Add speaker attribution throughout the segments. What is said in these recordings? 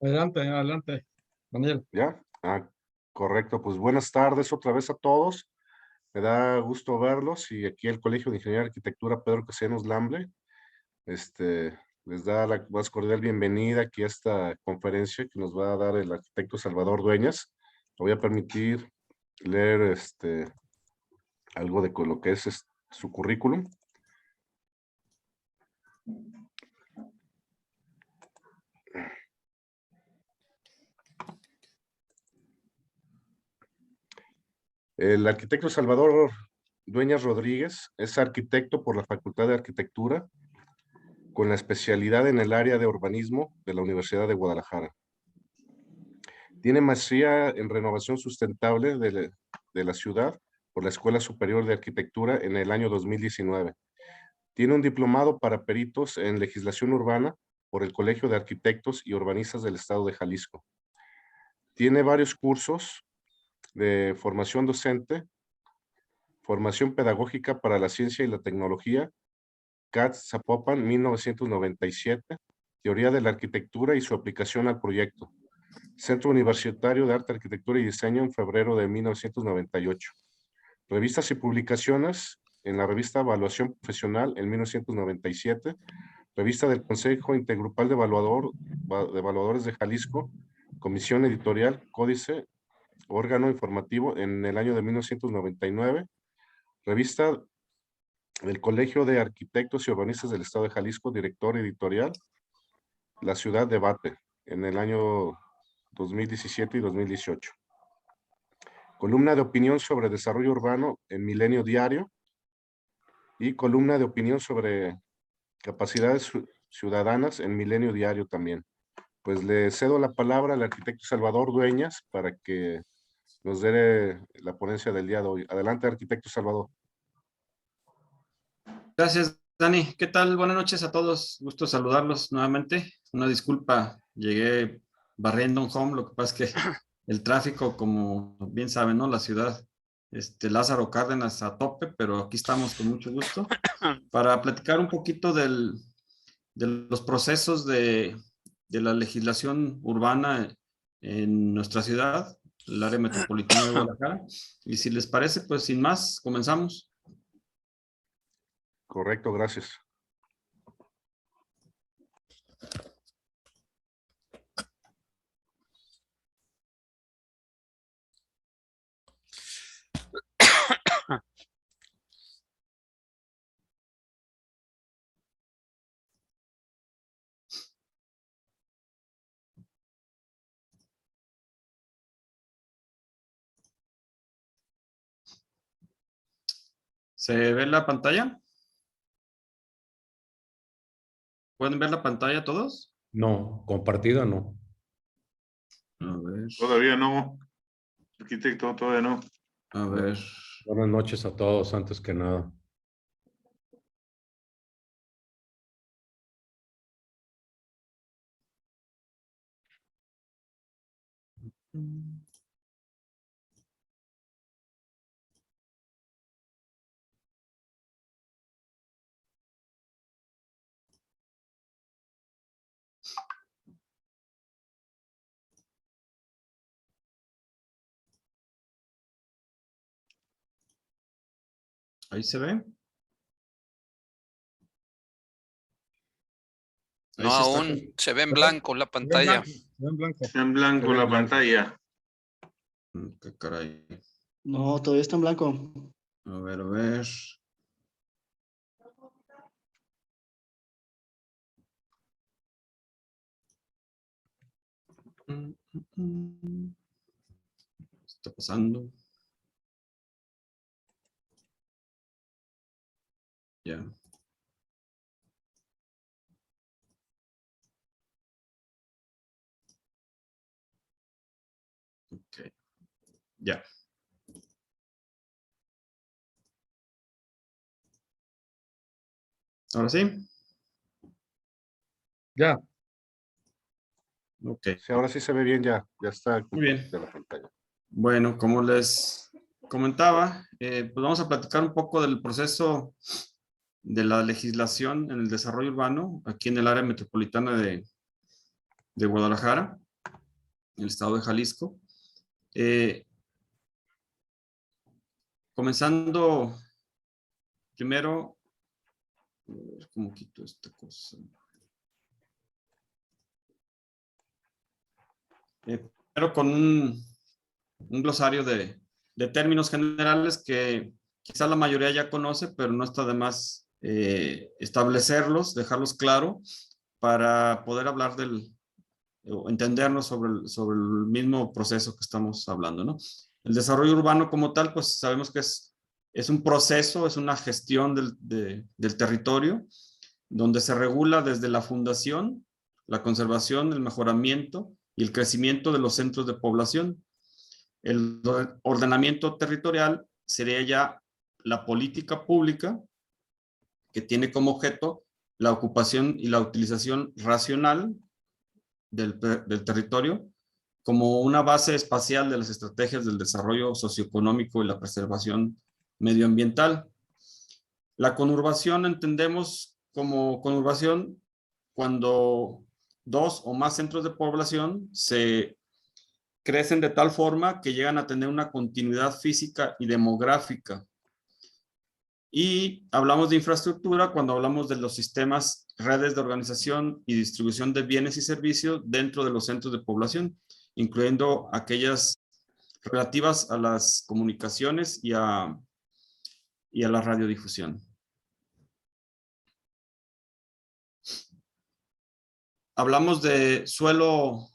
Speaker 1: Adelante, adelante, Daniel.
Speaker 2: ¿Ya? Correcto. Pues buenas tardes otra vez a todos. Me da gusto verlos y aquí el Colegio de Ingeniería y Arquitectura Pedro Castellanos Lamble les da la más cordial bienvenida aquí a esta conferencia que nos va a dar el arquitecto Salvador Dueñas. Me voy a permitir leer algo de lo que es su currículum. El arquitecto Salvador Dueñas Rodríguez es arquitecto por la Facultad de Arquitectura con la especialidad en el área de urbanismo de la Universidad de Guadalajara. Tiene maestría en renovación sustentable de la ciudad por la Escuela Superior de Arquitectura en el año 2019. Tiene un diplomado para peritos en legislación urbana por el Colegio de Arquitectos y Urbanistas del Estado de Jalisco. Tiene varios cursos de formación docente, formación pedagógica para la ciencia y la tecnología, CATS Zapopan 1997, teoría de la arquitectura y su aplicación al proyecto. Centro Universitario de Arte, Arquitectura y Diseño en febrero de 1998. Revistas y publicaciones en la revista Evaluación Profesional en 1997, revista del Consejo Intergrupal de Evaluadores de Jalisco, Comisión Editorial, Códice, órgano informativo en el año de 1999, revista del Colegio de Arquitectos y Urbanistas del Estado de Jalisco, director editorial, La Ciudad Debate, en el año 2017 y 2018. Columna de opinión sobre desarrollo urbano en Milenio Diario y columna de opinión sobre capacidades ciudadanas en Milenio Diario también. Pues le cedo la palabra al arquitecto Salvador Dueñas para que nos dé la ponencia del día de hoy. Adelante, arquitecto Salvador.
Speaker 3: Gracias, Dani. ¿Qué tal? Buenas noches a todos. Gusto saludarlos nuevamente. Una disculpa, llegué barriendo un home. Lo que pasa es que el tráfico, como bien saben, ¿no? La ciudad, Lázaro Cárdenas a tope, pero aquí estamos con mucho gusto para platicar un poquito de los procesos de la legislación urbana en nuestra ciudad, el área metropolitana de Guadalajara. Y si les parece, pues sin más, comenzamos.
Speaker 2: Correcto, gracias.
Speaker 3: ¿Se ve la pantalla? ¿Pueden ver la pantalla todos?
Speaker 4: No, compartida no.
Speaker 3: A ver.
Speaker 5: Todavía no, arquitecto, todavía no.
Speaker 3: A ver.
Speaker 4: Buenas noches a todos, antes que nada.
Speaker 3: ¿Ahí se ve?
Speaker 6: No, aún se ve en blanco la pantalla.
Speaker 1: Se ve en blanco.
Speaker 5: Está en blanco la pantalla.
Speaker 3: ¿Qué caray?
Speaker 7: No, todavía está en blanco.
Speaker 3: A ver, a ver. ¿Qué está pasando? Ya. Ok. Ya. ¿Ahora sí?
Speaker 1: Ya.
Speaker 3: Ok.
Speaker 2: Sí, ahora sí se ve bien, ya está
Speaker 3: Muy bien.
Speaker 2: de la pantalla.
Speaker 3: Bueno, como les comentaba, pues vamos a platicar un poco del proceso de la legislación en el desarrollo urbano aquí en el área metropolitana de Guadalajara. el estado de Jalisco. Comenzando primero, a ver cómo quito esta cosa. Primero con un glosario de términos generales que quizá la mayoría ya conoce, pero no está de más establecerlos, dejarlos claro para poder hablar o entendernos sobre el mismo proceso que estamos hablando, ¿no? El desarrollo urbano como tal, pues sabemos que es un proceso, es una gestión del territorio, donde se regula desde la fundación, la conservación, el mejoramiento y el crecimiento de los centros de población. El ordenamiento territorial sería ya la política pública que tiene como objeto la ocupación y la utilización racional del territorio como una base espacial de las estrategias del desarrollo socioeconómico y la preservación medioambiental. La conurbación entendemos como conurbación cuando dos o más centros de población se crecen de tal forma que llegan a tener una continuidad física y demográfica. Y hablamos de infraestructura cuando hablamos de los sistemas, redes de organización y distribución de bienes y servicios dentro de los centros de población, incluyendo aquellas relativas a las comunicaciones y a la radiodifusión. Hablamos de suelo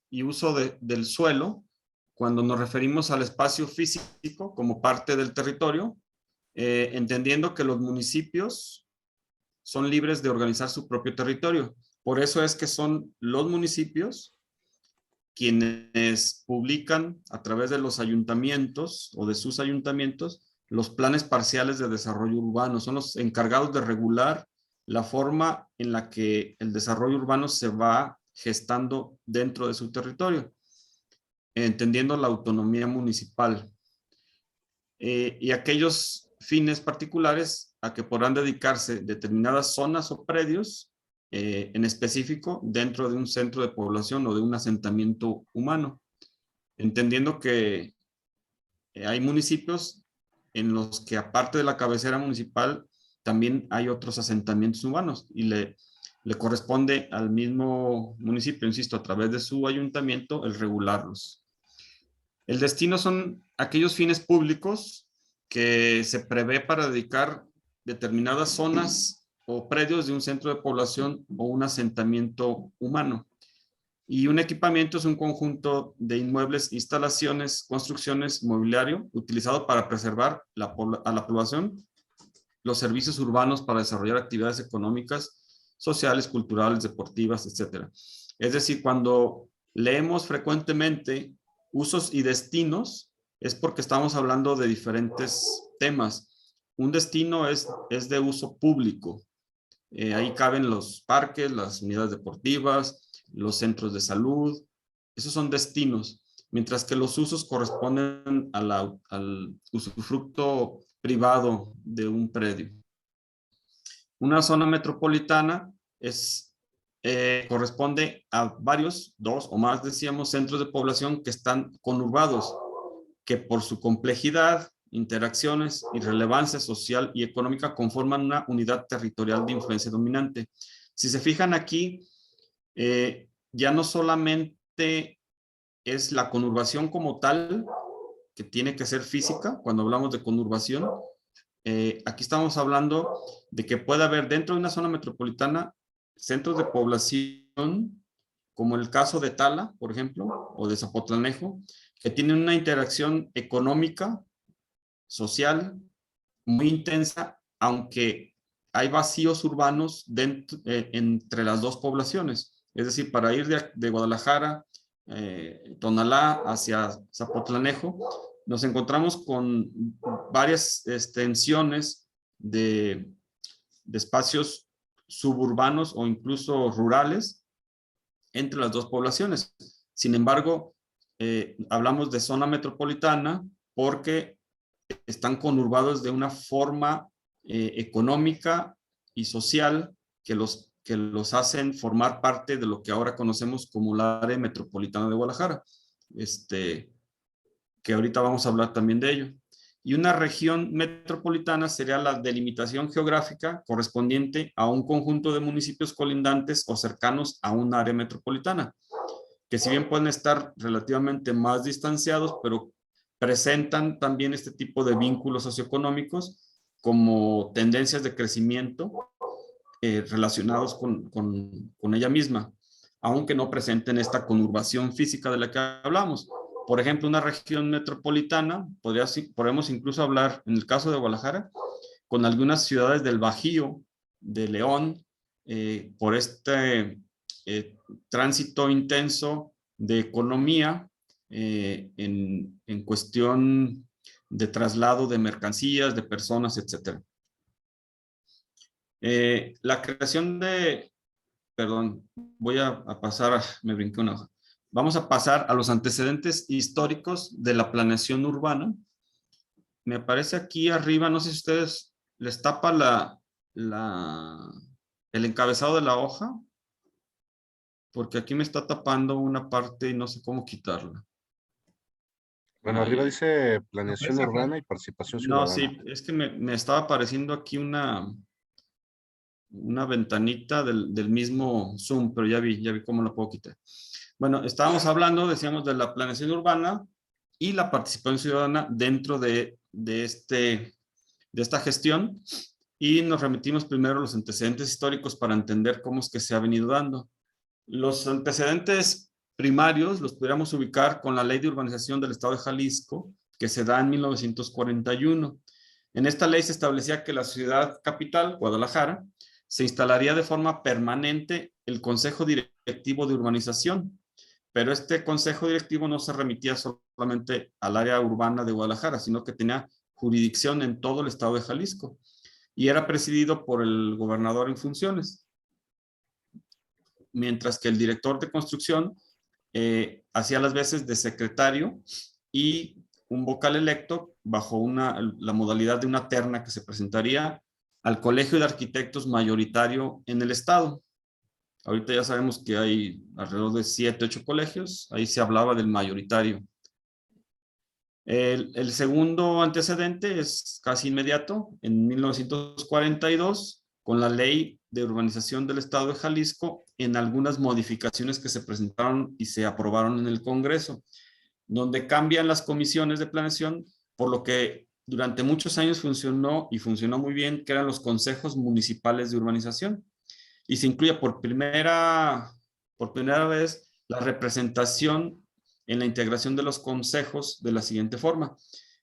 Speaker 3: y uso del suelo cuando nos referimos al espacio físico como parte del territorio, entendiendo que los municipios son libres de organizar su propio territorio. Por eso es que son los municipios quienes publican a través de los ayuntamientos o de sus ayuntamientos los planes parciales de desarrollo urbano. Son los encargados de regular la forma en la que el desarrollo urbano se va gestando dentro de su territorio, entendiendo la autonomía municipal. Y aquellos fines particulares a que podrán dedicarse determinadas zonas o predios en específico dentro de un centro de población o de un asentamiento humano, entendiendo que hay municipios en los que aparte de la cabecera municipal también hay otros asentamientos humanos y le corresponde al mismo municipio, insisto, a través de su ayuntamiento, el regularlos. El destino son aquellos fines públicos que se prevé para dedicar determinadas zonas o predios de un centro de población o un asentamiento humano. Y un equipamiento es un conjunto de inmuebles, instalaciones, construcciones, mobiliario utilizado para preservar a la población los servicios urbanos para desarrollar actividades económicas, sociales, culturales, deportivas, etc. Es decir, cuando leemos frecuentemente usos y destinos, es porque estamos hablando de diferentes temas. Un destino es de uso público. Ahí caben los parques, las unidades deportivas, los centros de salud. Esos son destinos. Mientras que los usos corresponden al usufructo privado de un predio. Una zona metropolitana corresponde a varios, dos o más, decíamos, centros de población que están conurbados, que por su complejidad, interacciones y relevancia social y económica conforman una unidad territorial de influencia dominante. Si se fijan aquí, ya no solamente es la conurbación como tal, que tiene que ser física, cuando hablamos de conurbación, aquí estamos hablando de que puede haber dentro de una zona metropolitana centros de población, como el caso de Tala, por ejemplo, o de Zapotlanejo, que tienen una interacción económica, social, muy intensa, aunque hay vacíos urbanos entre las dos poblaciones. Es decir, para ir de Guadalajara, Tonalá, hacia Zapotlanejo, nos encontramos con varias extensiones de espacios suburbanos o incluso rurales entre las dos poblaciones. Sin embargo, hablamos de zona metropolitana porque están conurbados de una forma económica y social que que los hacen formar parte de lo que ahora conocemos como la área metropolitana de Guadalajara, que ahorita vamos a hablar también de ello. Y una región metropolitana sería la delimitación geográfica correspondiente a un conjunto de municipios colindantes o cercanos a un área metropolitana, que si bien pueden estar relativamente más distanciados, pero presentan también este tipo de vínculos socioeconómicos como tendencias de crecimiento relacionados con ella misma, aunque no presenten esta conurbación física de la que hablamos. Por ejemplo, una región metropolitana, podemos incluso hablar, en el caso de Guadalajara, con algunas ciudades del Bajío, de León, por este tránsito intenso de economía en cuestión de traslado de mercancías, de personas, etc. La creación de, perdón, voy a pasar, me brinqué una hoja. Vamos a pasar a los antecedentes históricos de la planeación urbana. Me aparece aquí arriba, no sé si ustedes les tapa el encabezado de la hoja, porque aquí me está tapando una parte y no sé cómo quitarla.
Speaker 2: Bueno, arriba dice planeación
Speaker 1: Aparece
Speaker 2: urbana y participación
Speaker 3: No,
Speaker 2: ciudadana.
Speaker 3: sí, es que me estaba apareciendo aquí una ventanita del mismo Zoom, pero ya vi cómo lo puedo quitar. Bueno, estábamos hablando, decíamos, de la planeación urbana y la participación ciudadana dentro de esta gestión, y nos remitimos primero a los antecedentes históricos para entender cómo es que se ha venido dando. Los antecedentes primarios los pudiéramos ubicar con la Ley de Urbanización del Estado de Jalisco, que se da en 1941. En esta ley se establecía que la ciudad capital, Guadalajara, se instalaría de forma permanente el Consejo Directivo de Urbanización, pero este Consejo Directivo no se remitía solamente al área urbana de Guadalajara, sino que tenía jurisdicción en todo el estado de Jalisco y era presidido por el gobernador en funciones, mientras que el director de construcción hacía las veces de secretario y un vocal electo bajo la modalidad de una terna que se presentaría al Colegio de Arquitectos mayoritario en el estado. Ahorita ya sabemos que hay alrededor de 7, 8 colegios. Ahí se hablaba del mayoritario. El segundo antecedente es casi inmediato, en 1942, con la Ley de Urbanización del Estado de Jalisco, en algunas modificaciones que se presentaron y se aprobaron en el Congreso, donde cambian las comisiones de planeación, por lo que durante muchos años funcionó y funcionó muy bien, que eran los consejos municipales de urbanización. Y se incluye por primera vez la representación en la integración de los consejos de la siguiente forma.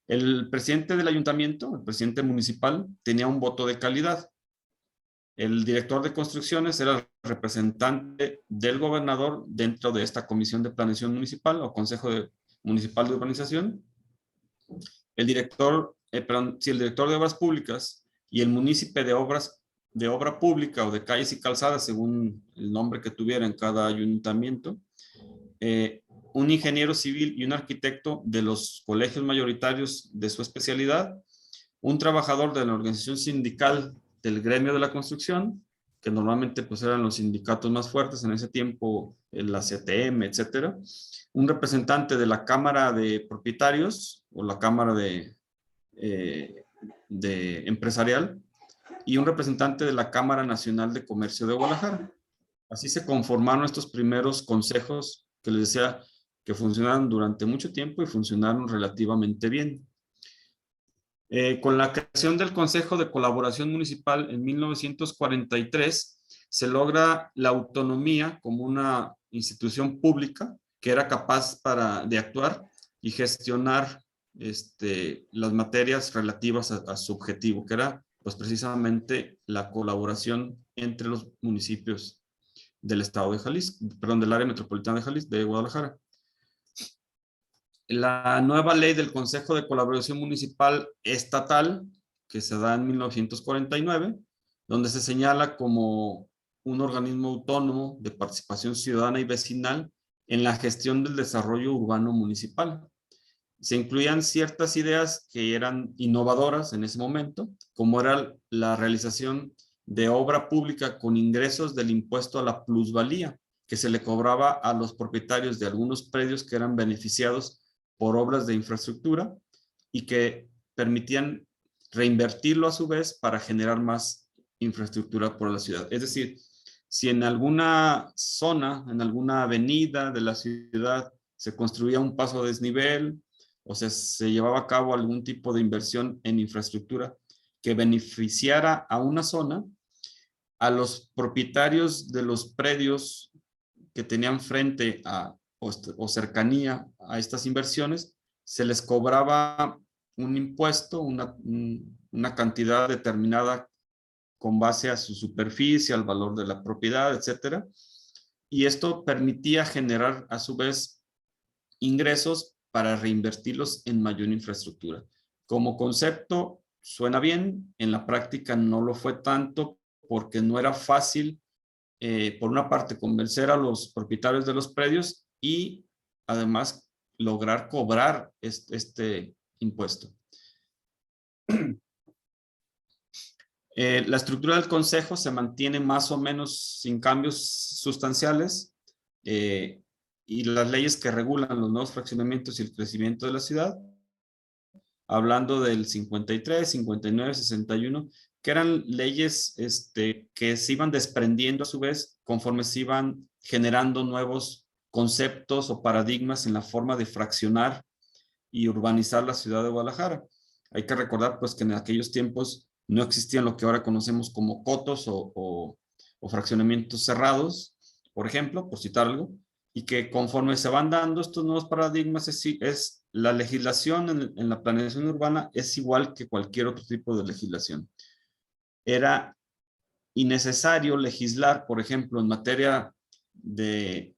Speaker 3: El presidente del ayuntamiento, el presidente municipal, tenía un voto de calidad. El director de construcciones era el representante del gobernador dentro de esta comisión de planeación municipal o consejo municipal de urbanización. El director de obras públicas y el munícipe de obra pública o de calles y calzadas, según el nombre que tuviera en cada ayuntamiento, un ingeniero civil y un arquitecto de los colegios mayoritarios de su especialidad, un trabajador de la organización sindical del gremio de la construcción, que normalmente pues eran los sindicatos más fuertes en ese tiempo, la CTM, etcétera, un representante de la Cámara de Propietarios o la Cámara de Empresarial, y un representante de la Cámara Nacional de Comercio de Guadalajara. Así se conformaron estos primeros consejos que les decía que funcionaron durante mucho tiempo y funcionaron relativamente bien. Con la creación del Consejo de Colaboración Municipal en 1943, se logra la autonomía como una institución pública que era capaz de actuar y gestionar las materias relativas a su objetivo, que era pues precisamente la colaboración entre los municipios del estado de Jalisco, perdón, del área metropolitana de Jalisco, de Guadalajara. La nueva ley del Consejo de Colaboración Municipal Estatal, que se da en 1949, donde se señala como un organismo autónomo de participación ciudadana y vecinal en la gestión del desarrollo urbano municipal. Se incluían ciertas ideas que eran innovadoras en ese momento, como era la realización de obra pública con ingresos del impuesto a la plusvalía, que se le cobraba a los propietarios de algunos predios que eran beneficiados por obras de infraestructura y que permitían reinvertirlo a su vez para generar más infraestructura por la ciudad. Es decir, si en alguna zona, en alguna avenida de la ciudad se construía un paso a desnivel o se llevaba a cabo algún tipo de inversión en infraestructura que beneficiara a una zona, a los propietarios de los predios que tenían frente a o cercanía a estas inversiones, se les cobraba un impuesto, una cantidad determinada con base a su superficie, al valor de la propiedad, etcétera. Y esto permitía generar a su vez ingresos para reinvertirlos en mayor infraestructura. Como concepto suena bien, en la práctica no lo fue tanto porque no era fácil, por una parte, convencer a los propietarios de los predios y además lograr cobrar este impuesto. La estructura del consejo se mantiene más o menos sin cambios sustanciales y las leyes que regulan los nuevos fraccionamientos y el crecimiento de la ciudad, hablando del 53, 59, 61, que eran leyes que se iban desprendiendo a su vez conforme se iban generando nuevos conceptos o paradigmas en la forma de fraccionar y urbanizar la ciudad de Guadalajara. Hay que recordar pues que en aquellos tiempos no existían lo que ahora conocemos como cotos o fraccionamientos cerrados, por ejemplo, por citar algo, y que conforme se van dando estos nuevos paradigmas es la legislación en la planeación urbana es igual que cualquier otro tipo de legislación. Era innecesario legislar, por ejemplo, en materia de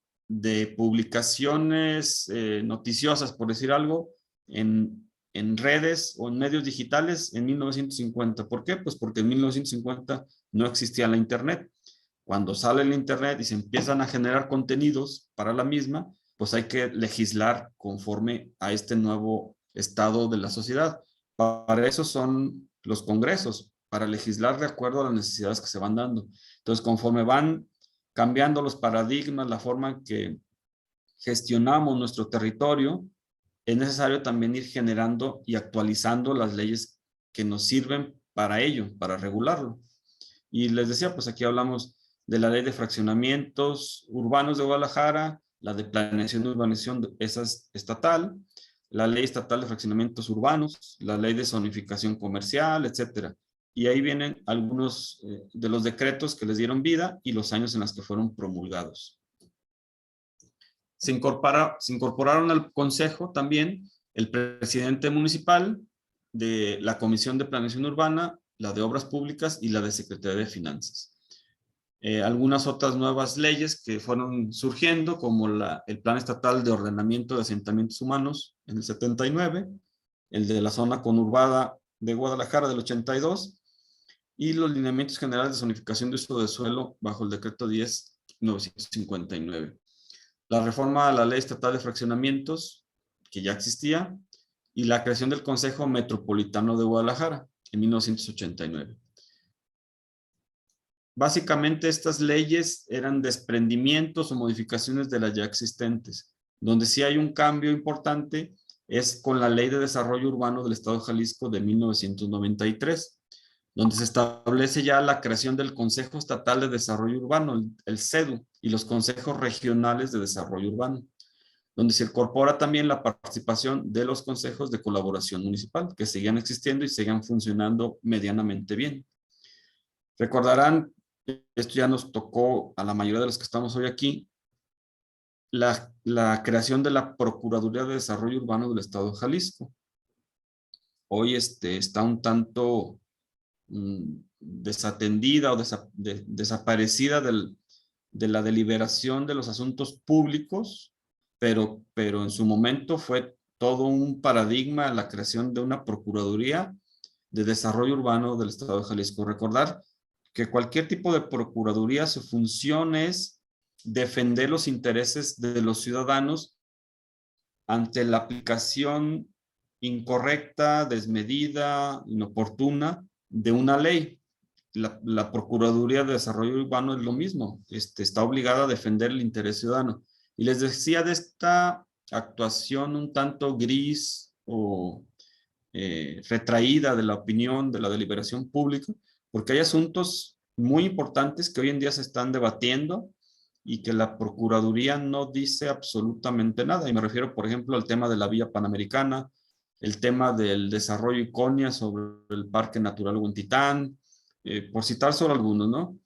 Speaker 3: publicaciones noticiosas, por decir algo, en redes o en medios digitales en 1950. ¿Por qué? Pues porque en 1950 no existía la Internet. Cuando sale el Internet y se empiezan a generar contenidos para la misma, pues hay que legislar conforme a este nuevo estado de la sociedad. Para eso son los congresos, para legislar de acuerdo a las necesidades que se van dando. Entonces, conforme van cambiando los paradigmas, la forma en que gestionamos nuestro territorio, es necesario también ir generando y actualizando las leyes que nos sirven para ello, para regularlo. Y les decía, pues aquí hablamos de la ley de fraccionamientos urbanos de Guadalajara, la de planeación y urbanización, esa es estatal, la ley estatal de fraccionamientos urbanos, la ley de zonificación comercial, etcétera. Y ahí vienen algunos de los decretos que les dieron vida y los años en los que fueron promulgados. Se incorporaron al consejo también el presidente municipal de la Comisión de Planeación Urbana, la de Obras Públicas y la de Secretaría de Finanzas. Algunas otras nuevas leyes que fueron surgiendo, como el Plan Estatal de Ordenamiento de Asentamientos Humanos en el 79, el de la zona conurbada de Guadalajara del 82, y los lineamientos generales de zonificación de uso de suelo bajo el decreto 10/1959. La reforma a la Ley Estatal de Fraccionamientos, que ya existía, y la creación del Consejo Metropolitano de Guadalajara en 1989. Básicamente estas leyes eran desprendimientos o modificaciones de las ya existentes. Donde sí hay un cambio importante es con la Ley de Desarrollo Urbano del Estado de Jalisco de 1993, donde se establece ya la creación del Consejo Estatal de Desarrollo Urbano, el CEDU, y los consejos regionales de desarrollo urbano, donde se incorpora también la participación de los consejos de colaboración municipal, que seguían existiendo y seguían funcionando medianamente bien. Recordarán, esto ya nos tocó a la mayoría de los que estamos hoy aquí, la creación de la Procuraduría de Desarrollo Urbano del Estado de Jalisco. Hoy está un tanto desatendida o desaparecida de la deliberación de los asuntos públicos, pero en su momento fue todo un paradigma la creación de una Procuraduría de Desarrollo Urbano del Estado de Jalisco. Recordar que cualquier tipo de procuraduría, su función es defender los intereses de los ciudadanos ante la aplicación incorrecta, desmedida, inoportuna de una ley. la Procuraduría de Desarrollo Urbano es lo mismo, está obligada a defender el interés ciudadano. Y les decía de esta actuación un tanto gris o retraída de la opinión, de la deliberación pública, porque hay asuntos muy importantes que hoy en día se están debatiendo y que la Procuraduría no dice absolutamente nada. Y me refiero, por ejemplo, al tema de la Vía Panamericana, el tema del desarrollo Iconia sobre el Parque Natural Huentitán, por citar solo algunos, ¿no?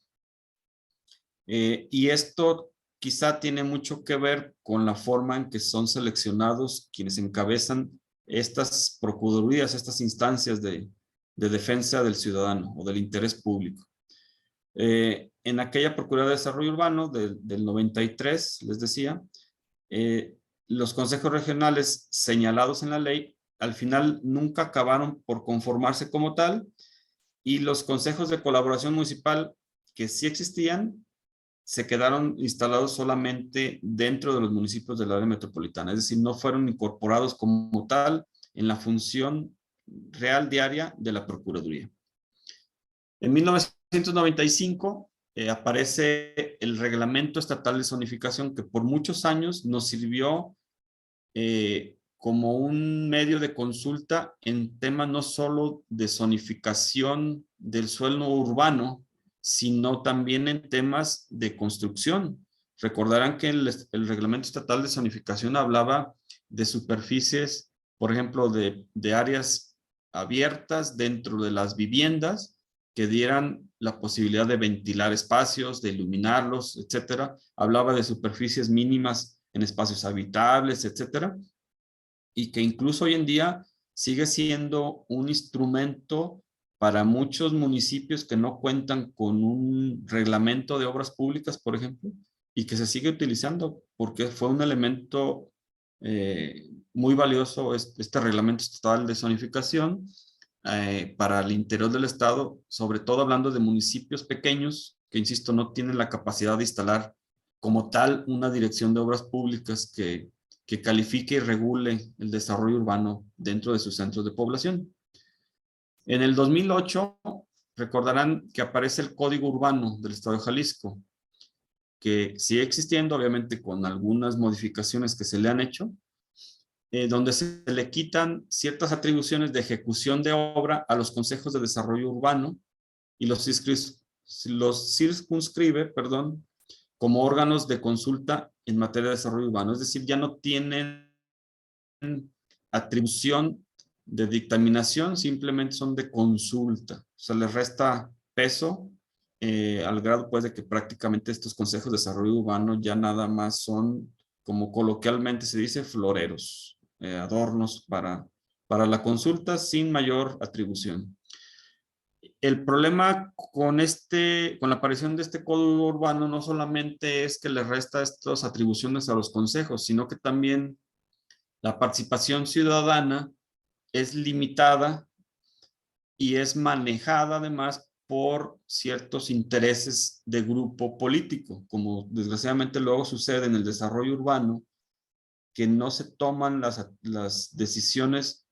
Speaker 3: Y esto quizá tiene mucho que ver con la forma en que son seleccionados quienes encabezan estas procuradurías, estas instancias de defensa del ciudadano o del interés público. En aquella Procuraduría de Desarrollo Urbano del 93, les decía, los consejos regionales señalados en la ley al final nunca acabaron por conformarse como tal, y los consejos de colaboración municipal que sí existían se quedaron instalados solamente dentro de los municipios del área metropolitana, es decir, no fueron incorporados como tal en la función real diaria de la Procuraduría. En 1995 aparece el Reglamento Estatal de Zonificación, que por muchos años nos sirvió como un medio de consulta en temas no solo de zonificación del suelo urbano, sino también en temas de construcción. Recordarán que el Reglamento Estatal de Zonificación hablaba de superficies, por ejemplo, de áreas abiertas dentro de las viviendas que dieran la posibilidad de ventilar espacios, de iluminarlos, etcétera. Hablaba de superficies mínimas en espacios habitables, etcétera, y que incluso hoy en día sigue siendo un instrumento para muchos municipios que no cuentan con un reglamento de obras públicas, por ejemplo, y que se sigue utilizando porque fue un elemento muy valioso este reglamento estatal de zonificación para el interior del estado, sobre todo hablando de municipios pequeños que, insisto, no tienen la capacidad de instalar como tal una dirección de obras públicas que califique y regule el desarrollo urbano dentro de sus centros de población. En el 2008, recordarán que aparece el Código Urbano del Estado de Jalisco, que sigue existiendo, obviamente con algunas modificaciones que se le han hecho, donde se le quitan ciertas atribuciones de ejecución de obra a los consejos de desarrollo urbano y los circunscribe, como órganos de consulta en materia de desarrollo urbano. Es decir, ya no tienen atribución de dictaminación, simplemente son de consulta. O sea, les resta peso al grado pues de que prácticamente estos consejos de desarrollo urbano ya nada más son, como coloquialmente se dice, floreros, adornos para la consulta sin mayor atribución. El problema con la aparición de este código urbano no solamente es que le resta estas atribuciones a los consejos, sino que también la participación ciudadana es limitada y es manejada además por ciertos intereses de grupo político, como desgraciadamente luego sucede en el desarrollo urbano, que no se toman las decisiones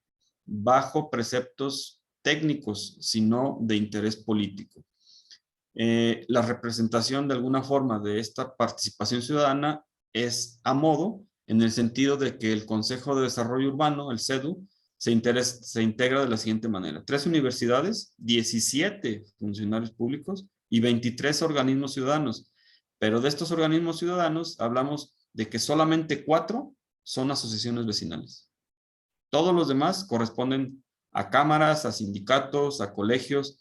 Speaker 3: bajo preceptos técnicos, sino de interés político. La representación de alguna forma de esta participación ciudadana es a modo, en el sentido de que el Consejo de Desarrollo Urbano, el CEDU, se integra de la siguiente manera: 3 universidades, 17 funcionarios públicos y 23 organismos ciudadanos. Pero de estos organismos ciudadanos hablamos de que solamente 4 son asociaciones vecinales. Todos los demás corresponden a cámaras, a sindicatos, a colegios.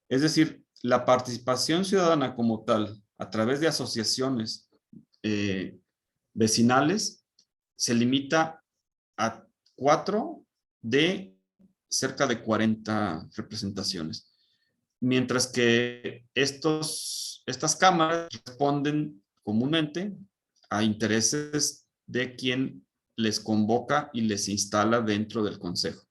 Speaker 3: Es decir, la participación ciudadana como tal, a través de asociaciones vecinales, se limita a 4 de cerca de 40 representaciones. Mientras que estas cámaras responden comúnmente a intereses de quien les convoca y les instala dentro del consejo.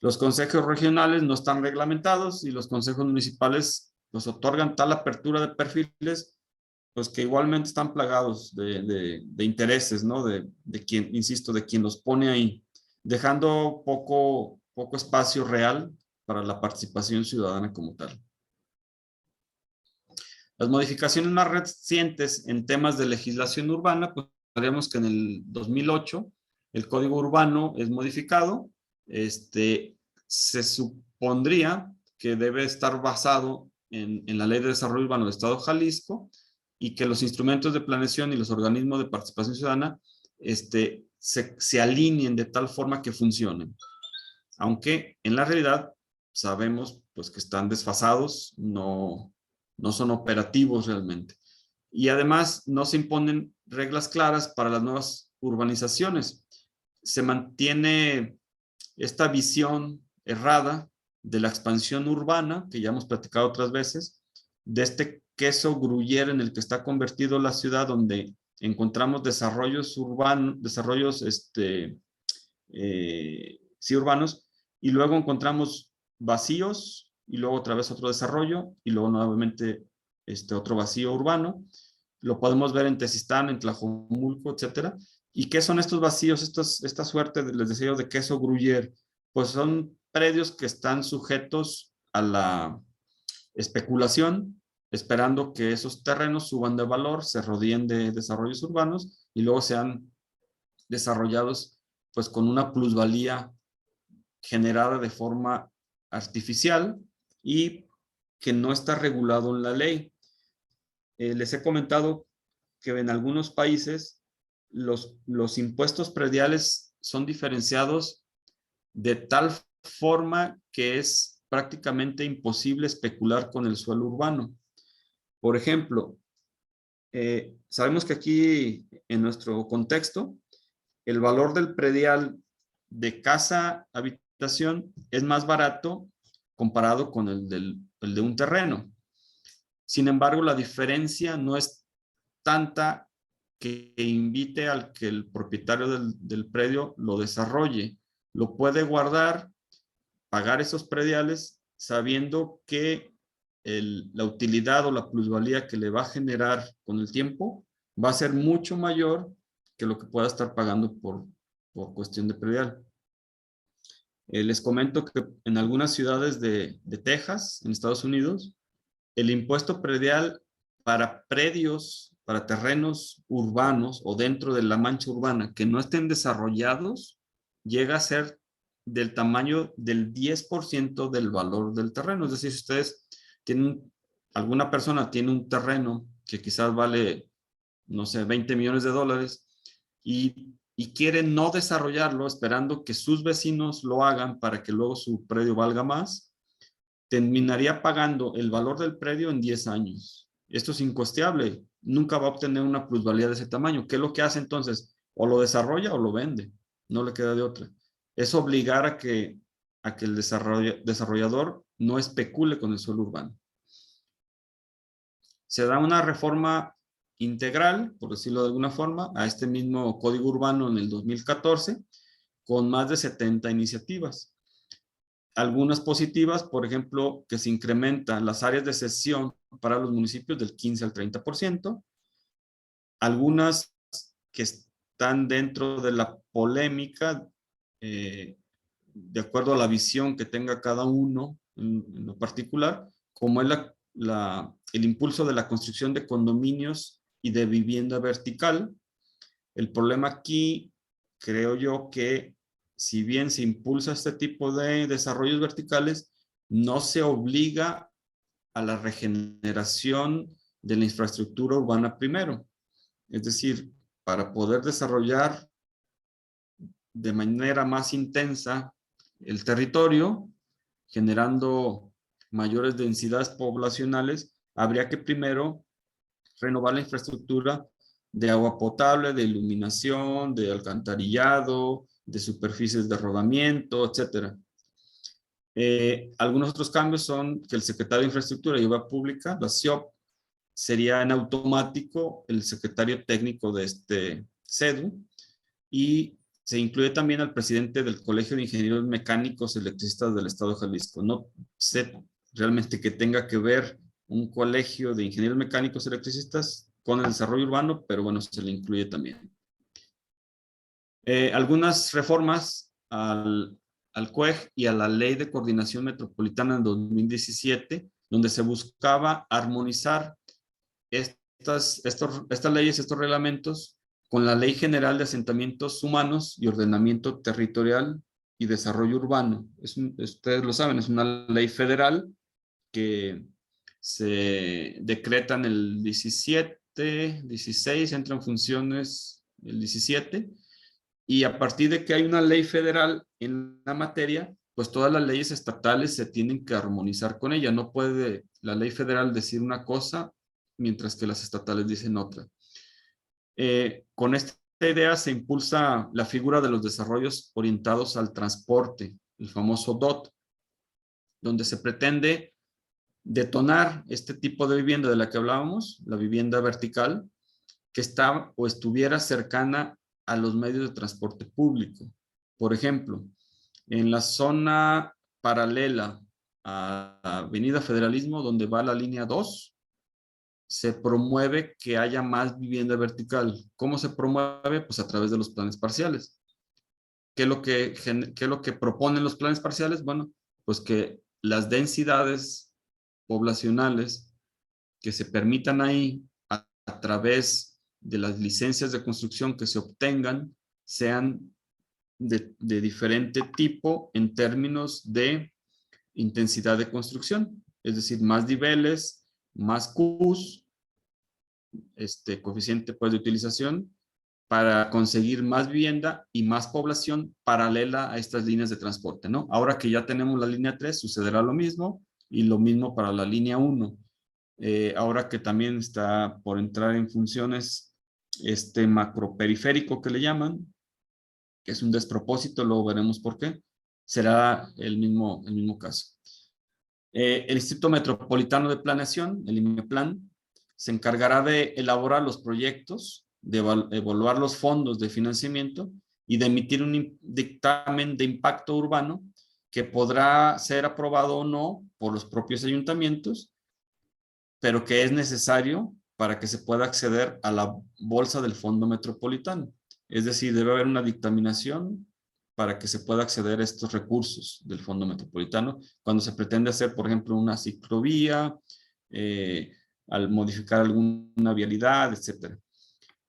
Speaker 3: Los consejos regionales no están reglamentados y los consejos municipales nos otorgan tal apertura de perfiles, pues que igualmente están plagados de intereses, ¿no? De quien, insisto, de quien los pone ahí, dejando poco espacio real para la participación ciudadana como tal. Las modificaciones más recientes en temas de legislación urbana, pues sabemos que en el 2008 el Código Urbano es modificado. Se supondría que debe estar basado en la Ley de Desarrollo Urbano del Estado de Jalisco y que los instrumentos de planeación y los organismos de participación ciudadana se alineen de tal forma que funcionen. Aunque en la realidad sabemos pues, que están desfasados, no son operativos realmente. Y además no se imponen reglas claras para las nuevas urbanizaciones. Se mantiene esta visión errada de la expansión urbana, que ya hemos platicado otras veces, de este queso gruyere en el que está convertido la ciudad, donde encontramos desarrollos urbanos, sí, urbanos, y luego encontramos vacíos, y luego otra vez otro desarrollo, y luego nuevamente otro vacío urbano. Lo podemos ver en Tezistán, en Tlajomulco, etcétera. ¿Y qué son estos vacíos, esta suerte, les decía yo, de queso gruyere? Pues son predios que están sujetos a la especulación, esperando que esos terrenos suban de valor, se rodeen de desarrollos urbanos y luego sean desarrollados pues con una plusvalía generada de forma artificial y que no está regulado en la ley. Les he comentado que en algunos países los impuestos prediales son diferenciados de tal forma que es prácticamente imposible especular con el suelo urbano. Por ejemplo, sabemos que aquí en nuestro contexto, el valor del predial de casa habitación es más barato comparado con el de un terreno. Sin embargo, la diferencia no es tanta que invite al que el propietario del predio lo desarrolle. Lo puede guardar, pagar esos prediales, sabiendo que la utilidad o la plusvalía que le va a generar con el tiempo va a ser mucho mayor que lo que pueda estar pagando por cuestión de predial. Les comento que en algunas ciudades de Texas, en Estados Unidos, el impuesto predial para predios, para terrenos urbanos o dentro de la mancha urbana que no estén desarrollados, llega a ser del tamaño del 10% del valor del terreno. Es decir, si ustedes tienen, alguna persona tiene un terreno que quizás vale, no sé, 20 millones de dólares y quiere no desarrollarlo esperando que sus vecinos lo hagan para que luego su predio valga más, terminaría pagando el valor del predio en 10 años. Esto es incosteable. Nunca va a obtener una plusvalía de ese tamaño. ¿Qué es lo que hace entonces? O lo desarrolla o lo vende. No le queda de otra. Es obligar a que el desarrollador no especule con el suelo urbano. Se da una reforma integral, por decirlo de alguna forma, a este mismo Código Urbano en el 2014, con más de 70 iniciativas. Algunas positivas, por ejemplo, que se incrementan las áreas de cesión para los municipios del 15 al 30%. Algunas que están dentro de la polémica, de acuerdo a la visión que tenga cada uno en lo particular, como es el impulso de la construcción de condominios y de vivienda vertical. El problema aquí, creo yo que si bien se impulsa este tipo de desarrollos verticales, no se obliga a la regeneración de la infraestructura urbana primero. Es decir, para poder desarrollar de manera más intensa el territorio, generando mayores densidades poblacionales, habría que primero renovar la infraestructura de agua potable, de iluminación, de alcantarillado, de superficies de rodamiento, etc. Algunos otros cambios son que el secretario de Infraestructura y Obra Pública, la SIOP, sería en automático el secretario técnico de este CEDU y se incluye también al presidente del Colegio de Ingenieros Mecánicos Electricistas del Estado de Jalisco. No sé realmente que tenga que ver un colegio de ingenieros mecánicos electricistas con el desarrollo urbano, pero bueno, se le incluye también. Algunas reformas al CUEG y a la Ley de Coordinación Metropolitana en 2017, donde se buscaba armonizar estas leyes, estos reglamentos, con la Ley General de Asentamientos Humanos y Ordenamiento Territorial y Desarrollo Urbano. Ustedes lo saben, es una ley federal que se decreta en el 17, 16, entra en funciones el 17, y a partir de que hay una ley federal en la materia, pues todas las leyes estatales se tienen que armonizar con ella. No puede la ley federal decir una cosa mientras que las estatales dicen otra. Con esta idea se impulsa la figura de los desarrollos orientados al transporte, el famoso DOT, donde se pretende detonar este tipo de vivienda de la que hablábamos, la vivienda vertical, que está o estuviera cercana a los medios de transporte público. Por ejemplo, en la zona paralela a Avenida Federalismo, donde va la línea 2, se promueve que haya más vivienda vertical. ¿Cómo se promueve? Pues a través de los planes parciales. ¿Qué es lo que proponen los planes parciales? Bueno, pues que las densidades poblacionales que se permitan ahí a través de las licencias de construcción que se obtengan sean de diferente tipo en términos de intensidad de construcción, es decir, más niveles, más Qs, coeficiente pues, de utilización, para conseguir más vivienda y más población paralela a estas líneas de transporte, ¿no? Ahora que ya tenemos la línea 3, sucederá lo mismo, y lo mismo para la línea 1. Ahora que también está por entrar en funciones este macroperiférico que le llaman, que es un despropósito, luego veremos por qué, será el mismo caso. El Instituto Metropolitano de Planeación, el IMEPLAN, se encargará de elaborar los proyectos, de evaluar los fondos de financiamiento y de emitir un dictamen de impacto urbano que podrá ser aprobado o no por los propios ayuntamientos, pero que es necesario para que se pueda acceder a la bolsa del Fondo Metropolitano. Es decir, debe haber una dictaminación para que se pueda acceder a estos recursos del Fondo Metropolitano cuando se pretende hacer, por ejemplo, una ciclovía, al modificar alguna vialidad, etc.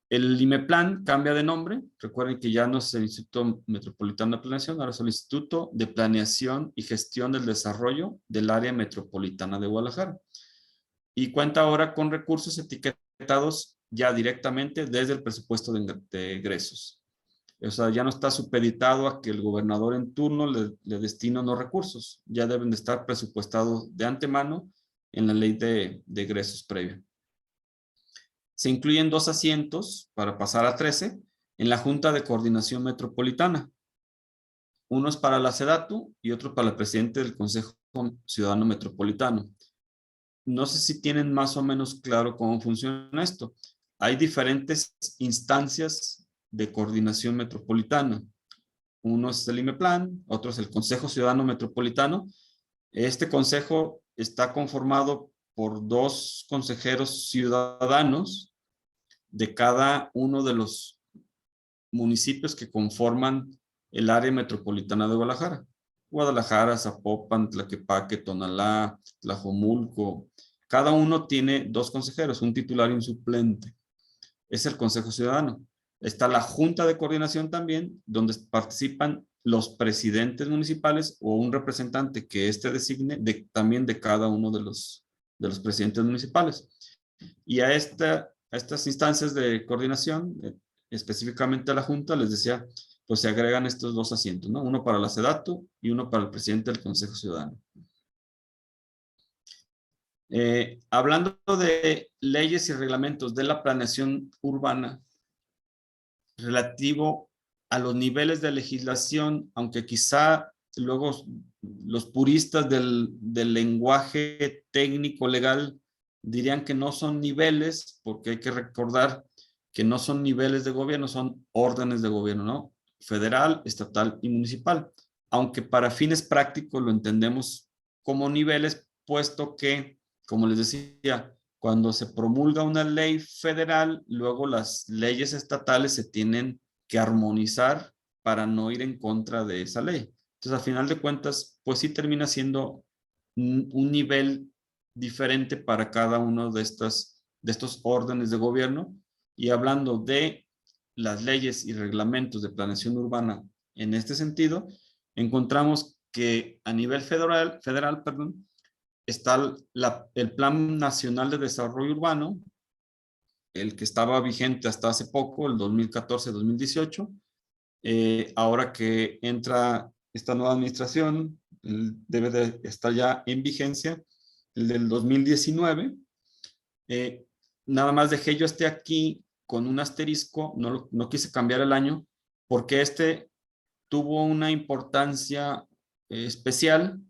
Speaker 3: El IMEPLAN cambia de nombre. Recuerden que ya no es el Instituto Metropolitano de Planeación, ahora es el Instituto de Planeación y Gestión del Desarrollo del Área Metropolitana de Guadalajara. Y cuenta ahora con recursos etiquetados ya directamente desde el presupuesto de egresos. O sea, ya no está supeditado a que el gobernador en turno le destine los recursos. Ya deben de estar presupuestados de antemano en la ley de egresos previa. Se incluyen 2 asientos para pasar a 13 en la Junta de Coordinación Metropolitana. Uno es para la SEDATU y otro para el presidente del Consejo Ciudadano Metropolitano. No sé si tienen más o menos claro cómo funciona esto. Hay diferentes instancias de coordinación metropolitana. Uno es el IMEPLAN, otro es el Consejo Ciudadano Metropolitano. Este consejo está conformado por 2 consejeros ciudadanos de cada uno de los municipios que conforman el área metropolitana de Guadalajara. Guadalajara, Zapopan, Tlaquepaque, Tonalá, Tlajomulco. Cada uno tiene 2 consejeros, un titular y un suplente. Es el Consejo Ciudadano. Está la Junta de Coordinación también, donde participan los presidentes municipales o un representante que designe también de cada uno de los presidentes municipales. Y a estas instancias de coordinación, específicamente a la Junta, les decía, pues se agregan estos 2 asientos, ¿no? Uno para la SEDATU y uno para el presidente del Consejo Ciudadano. Hablando de leyes y reglamentos de la planeación urbana relativo a los niveles de legislación, aunque quizá luego los puristas del lenguaje técnico legal dirían que no son niveles, porque hay que recordar que no son niveles de gobierno, son órdenes de gobierno, ¿no? Federal, estatal y municipal. Aunque para fines prácticos lo entendemos como niveles, puesto que, como les decía, cuando se promulga una ley federal, luego las leyes estatales se tienen que armonizar para no ir en contra de esa ley. Entonces, al final de cuentas, pues sí termina siendo un nivel diferente para cada uno de estas de estos órdenes de gobierno, y hablando de las leyes y reglamentos de planeación urbana en este sentido, encontramos que a nivel federal, está el Plan Nacional de Desarrollo Urbano, el que estaba vigente hasta hace poco, el 2014-2018. Ahora que entra esta nueva administración, debe de estar ya en vigencia el del 2019. Nada más dejé yo aquí con un asterisco, no quise cambiar el año, porque tuvo una importancia especial,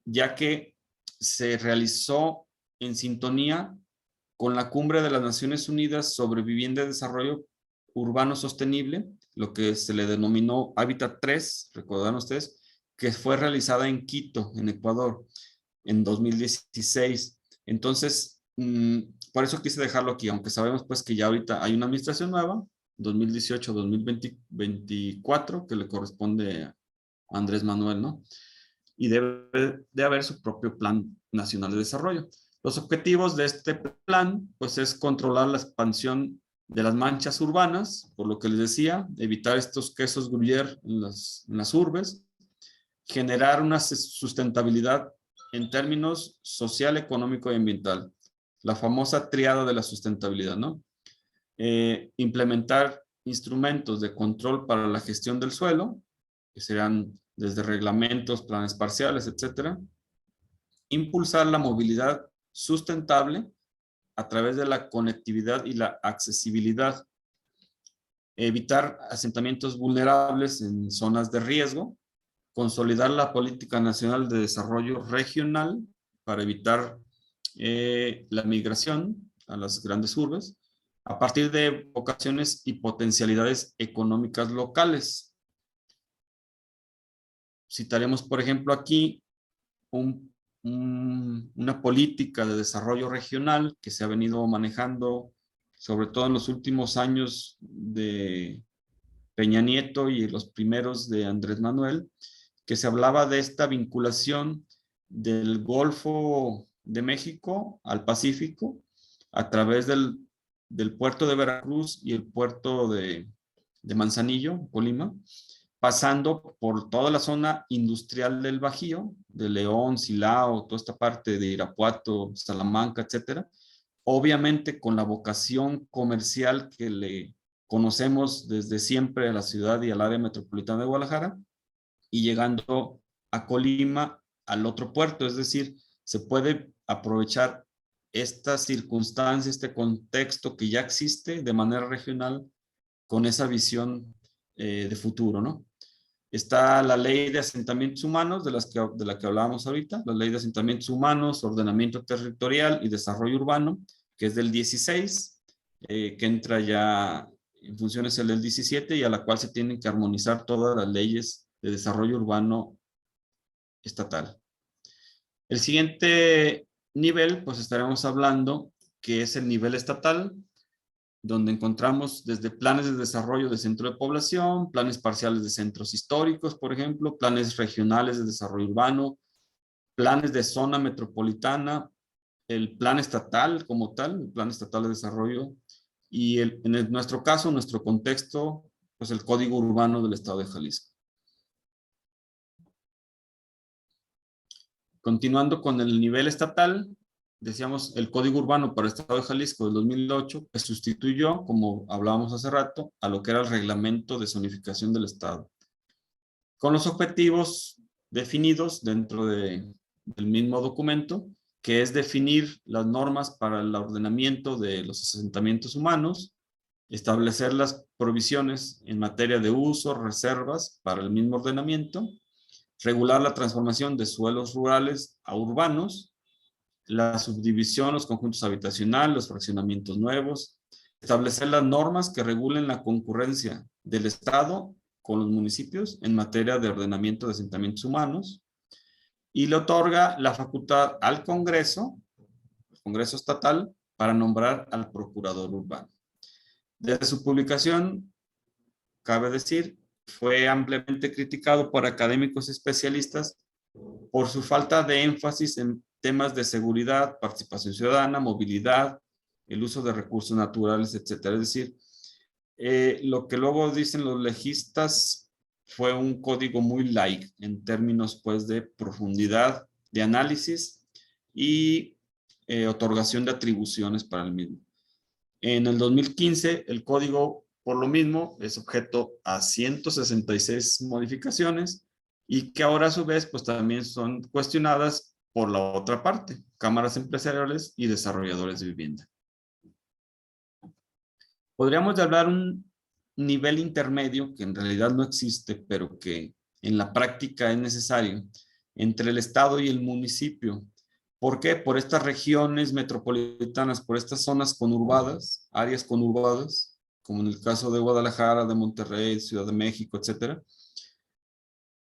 Speaker 3: ya que se realizó en sintonía con la Cumbre de las Naciones Unidas sobre Vivienda y Desarrollo Urbano Sostenible, lo que se le denominó Hábitat 3, recordarán ustedes, que fue realizada en Quito, en Ecuador, en 2016. Entonces, por eso quise dejarlo aquí, aunque sabemos pues que ya ahorita hay una administración nueva, 2018-2024, que le corresponde a Andrés Manuel, ¿no? Y debe de haber su propio Plan Nacional de Desarrollo. Los objetivos de este plan, pues, es controlar la expansión de las manchas urbanas, por lo que les decía, evitar estos quesos gruyère en las urbes, generar una sustentabilidad en términos social, económico y ambiental. La famosa triada de la sustentabilidad, ¿no? Implementar instrumentos de control para la gestión del suelo, que serán desde reglamentos, planes parciales, etcétera. Impulsar la movilidad sustentable a través de la conectividad y la accesibilidad. Evitar asentamientos vulnerables en zonas de riesgo. Consolidar la política nacional de desarrollo regional para evitar la migración a las grandes urbes a partir de vocaciones y potencialidades económicas locales. Citaremos, por ejemplo, aquí una política de desarrollo regional que se ha venido manejando, sobre todo en los últimos años de Peña Nieto y los primeros de Andrés Manuel, que se hablaba de esta vinculación del Golfo de México al Pacífico a través del puerto de Veracruz y el puerto de Manzanillo, Colima, pasando por toda la zona industrial del Bajío, de León, Silao, toda esta parte de Irapuato, Salamanca, etcétera, obviamente con la vocación comercial que le conocemos desde siempre a la ciudad y al área metropolitana de Guadalajara, y llegando a Colima al otro puerto, es decir, se puede aprovechar esta circunstancia, este contexto que ya existe de manera regional con esa visión de futuro, ¿no? Está la ley de asentamientos humanos, de la que hablábamos ahorita, la ley de asentamientos humanos, ordenamiento territorial y desarrollo urbano, que es del 16, que entra ya en funciones el del 17 y a la cual se tienen que armonizar todas las leyes de desarrollo urbano estatal. El siguiente nivel, pues estaremos hablando que es el nivel estatal, donde encontramos desde planes de desarrollo de centro de población, planes parciales de centros históricos, por ejemplo, planes regionales de desarrollo urbano, planes de zona metropolitana, el plan estatal como tal, el plan estatal de desarrollo, y en nuestro caso, nuestro contexto, pues el Código Urbano del Estado de Jalisco. Continuando con el nivel estatal, decíamos el Código Urbano para el Estado de Jalisco del 2008, que sustituyó, como hablábamos hace rato, a lo que era el Reglamento de Zonificación del Estado. Con los objetivos definidos dentro del mismo documento, que es definir las normas para el ordenamiento de los asentamientos humanos, establecer las provisiones en materia de uso, reservas para el mismo ordenamiento, regular la transformación de suelos rurales a urbanos, la subdivisión, los conjuntos habitacionales, los fraccionamientos nuevos, establecer las normas que regulen la concurrencia del Estado con los municipios en materia de ordenamiento de asentamientos humanos, y le otorga la facultad al Congreso, el Congreso Estatal, para nombrar al procurador urbano. Desde su publicación, cabe decir, fue ampliamente criticado por académicos especialistas por su falta de énfasis en temas de seguridad, participación ciudadana, movilidad, el uso de recursos naturales, etcétera. Es decir, lo que luego dicen los legistas fue un código muy light en términos pues de profundidad, de análisis y otorgación de atribuciones para el mismo. En el 2015 el código por lo mismo es objeto a 166 modificaciones y que ahora a su vez pues también son cuestionadas por la otra parte, cámaras empresariales y desarrolladores de vivienda. Podríamos hablar un nivel intermedio que en realidad no existe, pero que en la práctica es necesario, entre el Estado y el municipio. ¿Por qué? Por estas regiones metropolitanas, por estas zonas conurbadas, áreas conurbadas, como en el caso de Guadalajara, de Monterrey, Ciudad de México, etcétera.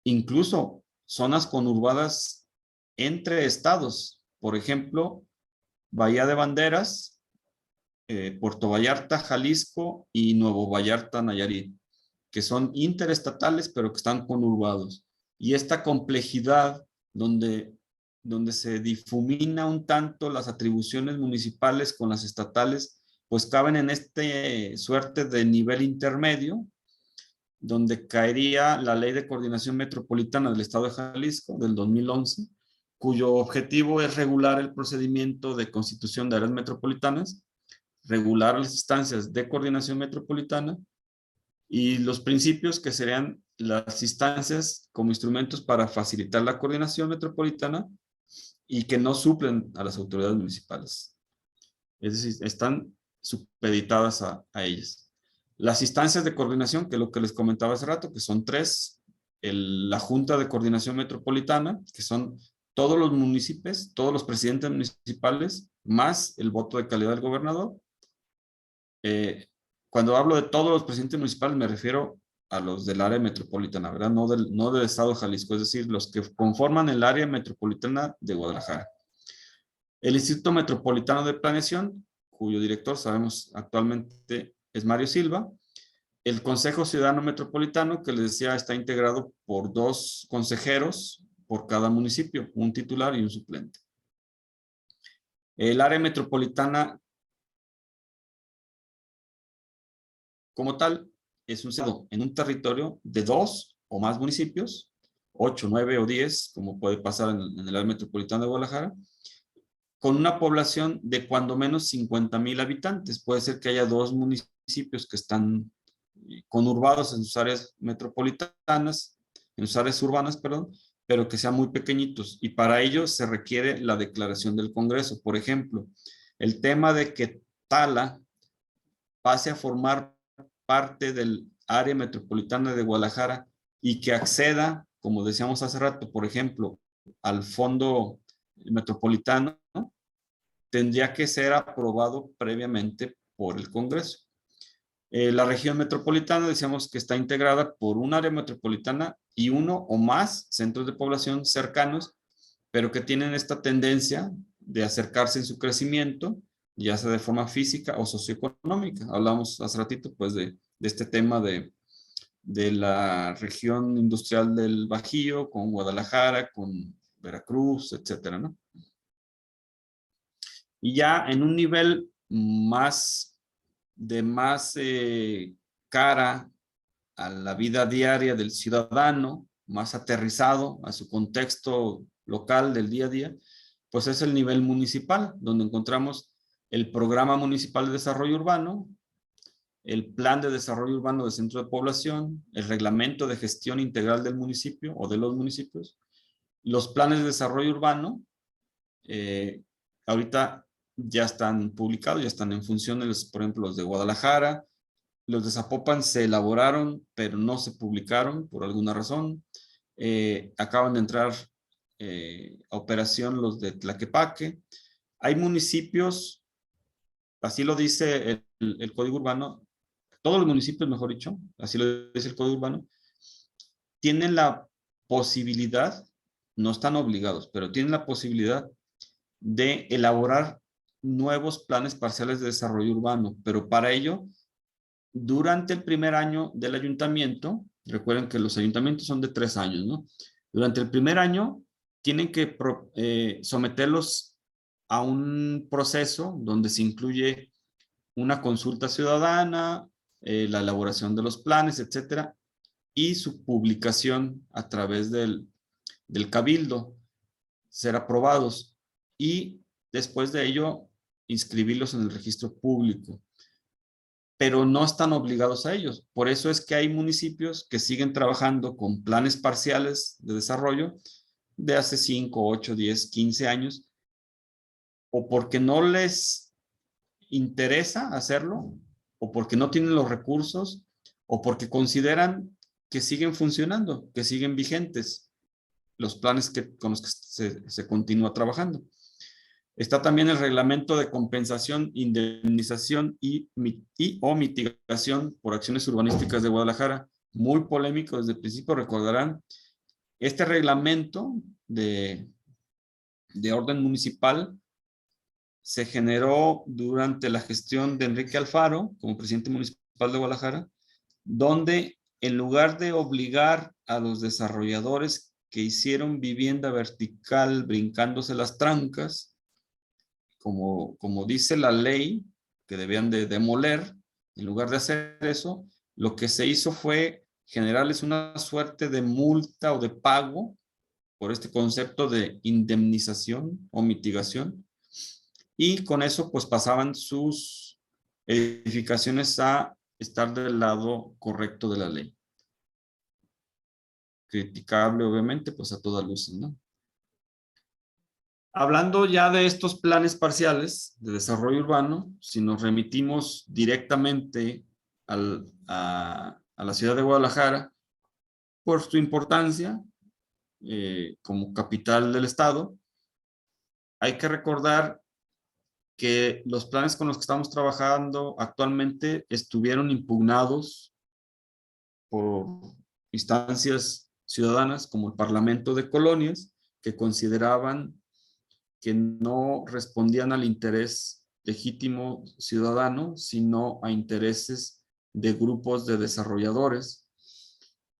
Speaker 3: Incluso zonas conurbadas entre estados. Por ejemplo, Bahía de Banderas, Puerto Vallarta, Jalisco y Nuevo Vallarta, Nayarit, que son interestatales pero que están conurbados. Y esta complejidad donde se difumina un tanto las atribuciones municipales con las estatales, pues caben en este suerte de nivel intermedio, donde caería la Ley de Coordinación Metropolitana del Estado de Jalisco del 2011, cuyo objetivo es regular el procedimiento de constitución de áreas metropolitanas, regular las instancias de coordinación metropolitana y los principios que serían las instancias como instrumentos para facilitar la coordinación metropolitana y que no suplen a las autoridades municipales. Es decir, están supeditadas a ellas. Las instancias de coordinación, que es lo que les comentaba hace rato, que son 3, la Junta de Coordinación Metropolitana, que son todos los municipios, todos los presidentes municipales, más el voto de calidad del gobernador. Cuando hablo de todos los presidentes municipales me refiero a los del área metropolitana, ¿verdad? No del estado de Jalisco, es decir, los que conforman el área metropolitana de Guadalajara. El Instituto Metropolitano de Planeación, cuyo director sabemos actualmente es Mario Silva. El Consejo Ciudadano Metropolitano, que les decía está integrado por 2 consejeros por cada municipio, un titular y un suplente. El área metropolitana como tal es un centro en un territorio de 2 o más municipios, 8, 9 o 10, como puede pasar en el área metropolitana de Guadalajara, con una población de cuando menos 50,000 habitantes. Puede ser que haya 2 municipios que están conurbados en sus áreas metropolitanas, en sus áreas urbanas, perdón, pero que sean muy pequeñitos. Y para ello se requiere la declaración del Congreso. Por ejemplo, el tema de que Tala pase a formar parte del área metropolitana de Guadalajara y que acceda, como decíamos hace rato, por ejemplo, al fondo metropolitano, tendría que ser aprobado previamente por el Congreso. La región metropolitana, decíamos que está integrada por un área metropolitana y 1 o más centros de población cercanos, pero que tienen esta tendencia de acercarse en su crecimiento, ya sea de forma física o socioeconómica. Hablamos hace ratito pues de este tema de la región industrial del Bajío, con Guadalajara, con Veracruz, etcétera, ¿no? Y ya en un nivel más cara a la vida diaria del ciudadano, más aterrizado a su contexto local del día a día, pues es el nivel municipal, donde encontramos el Programa Municipal de Desarrollo Urbano, el Plan de Desarrollo Urbano de Centro de Población, el Reglamento de Gestión Integral del municipio o de los municipios, los planes de desarrollo urbano, ahorita ya están publicados, ya están en funciones, por ejemplo, los de Guadalajara, los de Zapopan se elaboraron, pero no se publicaron por alguna razón. Acaban de entrar a operación los de Tlaquepaque. Hay municipios, así lo dice el Código Urbano, todos los municipios, mejor dicho, así lo dice el Código Urbano, tienen la posibilidad, no están obligados, pero tienen la posibilidad de elaborar nuevos planes parciales de desarrollo urbano, pero para ello, durante el primer año del ayuntamiento, recuerden que los ayuntamientos son de 3 años, ¿no? Durante el primer año tienen que someterlos a un proceso donde se incluye una consulta ciudadana, la elaboración de los planes, etcétera, y su publicación a través del cabildo, ser aprobados y después de ello inscribirlos en el registro público. Pero no están obligados a ellos. Por eso es que hay municipios que siguen trabajando con planes parciales de desarrollo de hace 5, 8, 10, 15 años, o porque no les interesa hacerlo, o porque no tienen los recursos, o porque consideran que siguen funcionando, que siguen vigentes los planes con los que se continúa trabajando. Está también el reglamento de compensación, indemnización o mitigación por acciones urbanísticas de Guadalajara, muy polémico desde el principio, recordarán. Este reglamento de orden municipal se generó durante la gestión de Enrique Alfaro como presidente municipal de Guadalajara, donde en lugar de obligar a los desarrolladores que hicieron vivienda vertical brincándose las trancas, como dice la ley, que debían de demoler, en lugar de hacer eso, lo que se hizo fue generarles una suerte de multa o de pago por este concepto de indemnización o mitigación, y con eso pues pasaban sus edificaciones a estar del lado correcto de la ley. Criticable, obviamente, pues a todas luces, ¿no? Hablando ya de estos planes parciales de desarrollo urbano, si nos remitimos directamente a la ciudad de Guadalajara, por su importancia como capital del estado, hay que recordar que los planes con los que estamos trabajando actualmente estuvieron impugnados por instancias ciudadanas como el Parlamento de Colonias, que consideraban que no respondían al interés legítimo ciudadano, sino a intereses de grupos de desarrolladores.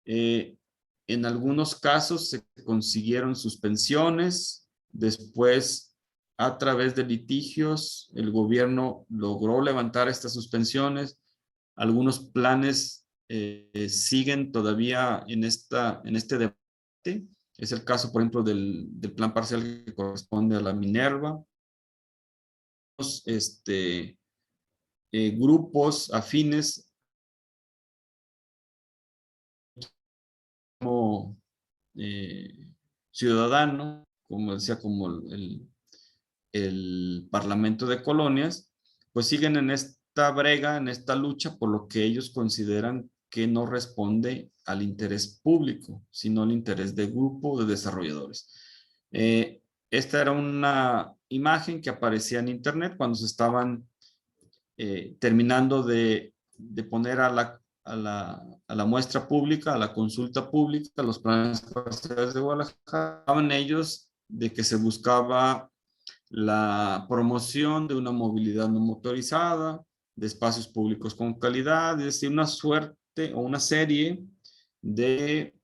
Speaker 3: En algunos casos se consiguieron suspensiones, después a través de litigios el gobierno logró levantar estas suspensiones. Algunos planes siguen todavía en este debate. Es el caso, por ejemplo, del plan parcial que corresponde a la Minerva. Grupos afines como ciudadano, como decía, como el Parlamento de Colonias, pues siguen en esta brega, en esta lucha, por lo que ellos consideran que no responde al interés público, sino al interés de grupo de desarrolladores. Esta era una imagen que aparecía en internet cuando se estaban terminando de poner a la muestra pública, a la consulta pública, los planes parciales de Guadalajara. Hablaban ellos de que se buscaba la promoción de una movilidad no motorizada, de espacios públicos con calidad, es decir, una suerte o una serie de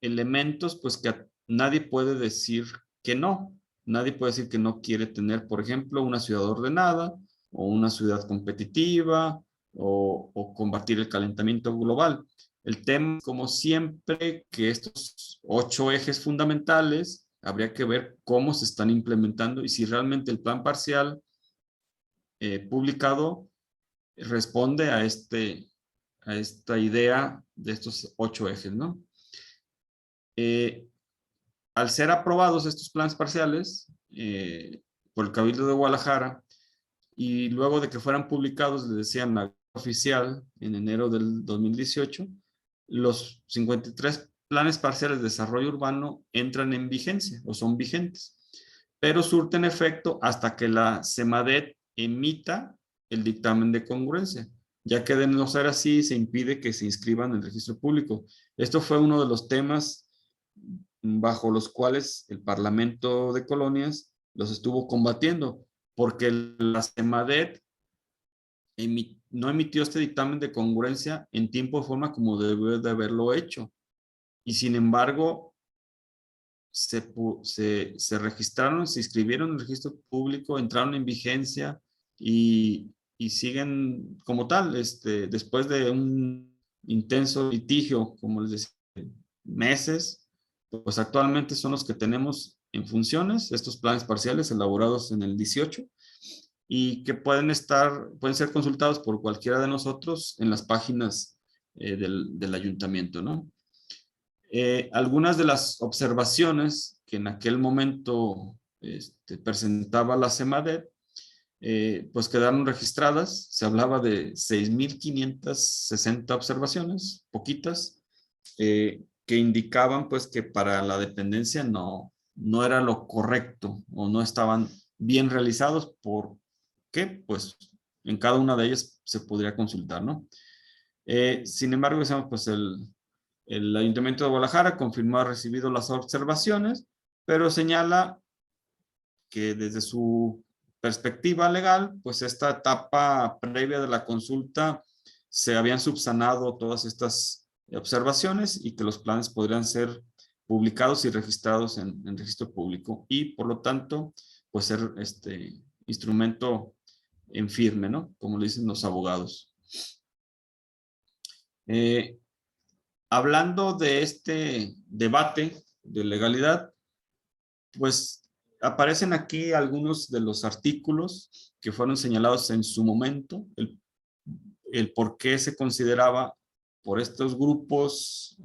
Speaker 3: elementos pues que nadie puede decir que no. Nadie puede decir que no quiere tener, por ejemplo, una ciudad ordenada o una ciudad competitiva o combatir el calentamiento global. El tema, como siempre, que estos 8 ejes fundamentales habría que ver cómo se están implementando y si realmente el plan parcial publicado responde a esta idea de estos 8 ejes, ¿no? Al ser aprobados estos planes parciales por el Cabildo de Guadalajara y luego de que fueran publicados, les decían la oficial en enero del 2018, los 53 planes parciales de desarrollo urbano entran en vigencia o son vigentes, pero surten efecto hasta que la SEMADET emita el dictamen de congruencia. Ya que de no ser así, se impide que se inscriban en el registro público. Esto fue uno de los temas bajo los cuales el Parlamento de Colonias los estuvo combatiendo, porque la SEMADET no emitió este dictamen de congruencia en tiempo y forma como debe de haberlo hecho. Y sin embargo, se registraron, se inscribieron en el registro público, entraron en vigencia y y siguen como tal, después de un intenso litigio, como les decía, meses, pues actualmente son los que tenemos en funciones, estos planes parciales elaborados en el 18, y que pueden ser consultados por cualquiera de nosotros en las páginas del ayuntamiento, ¿no? Algunas de las observaciones que en aquel momento presentaba la CEMADET, pues quedaron registradas. Se hablaba de 6,560 observaciones, poquitas, que indicaban pues que para la dependencia no era lo correcto o no estaban bien realizados. ¿Por qué? Pues en cada una de ellas se podría consultar, ¿no? Sin embargo, decíamos, pues el Ayuntamiento de Guadalajara confirmó haber recibido las observaciones, pero señala que desde su perspectiva legal, pues esta etapa previa de la consulta se habían subsanado todas estas observaciones y que los planes podrían ser publicados y registrados en registro público y por lo tanto, pues ser instrumento en firme, ¿no? Como le dicen los abogados. Hablando de este debate de legalidad, pues aparecen aquí algunos de los artículos que fueron señalados en su momento, el por qué se consideraba por estos grupos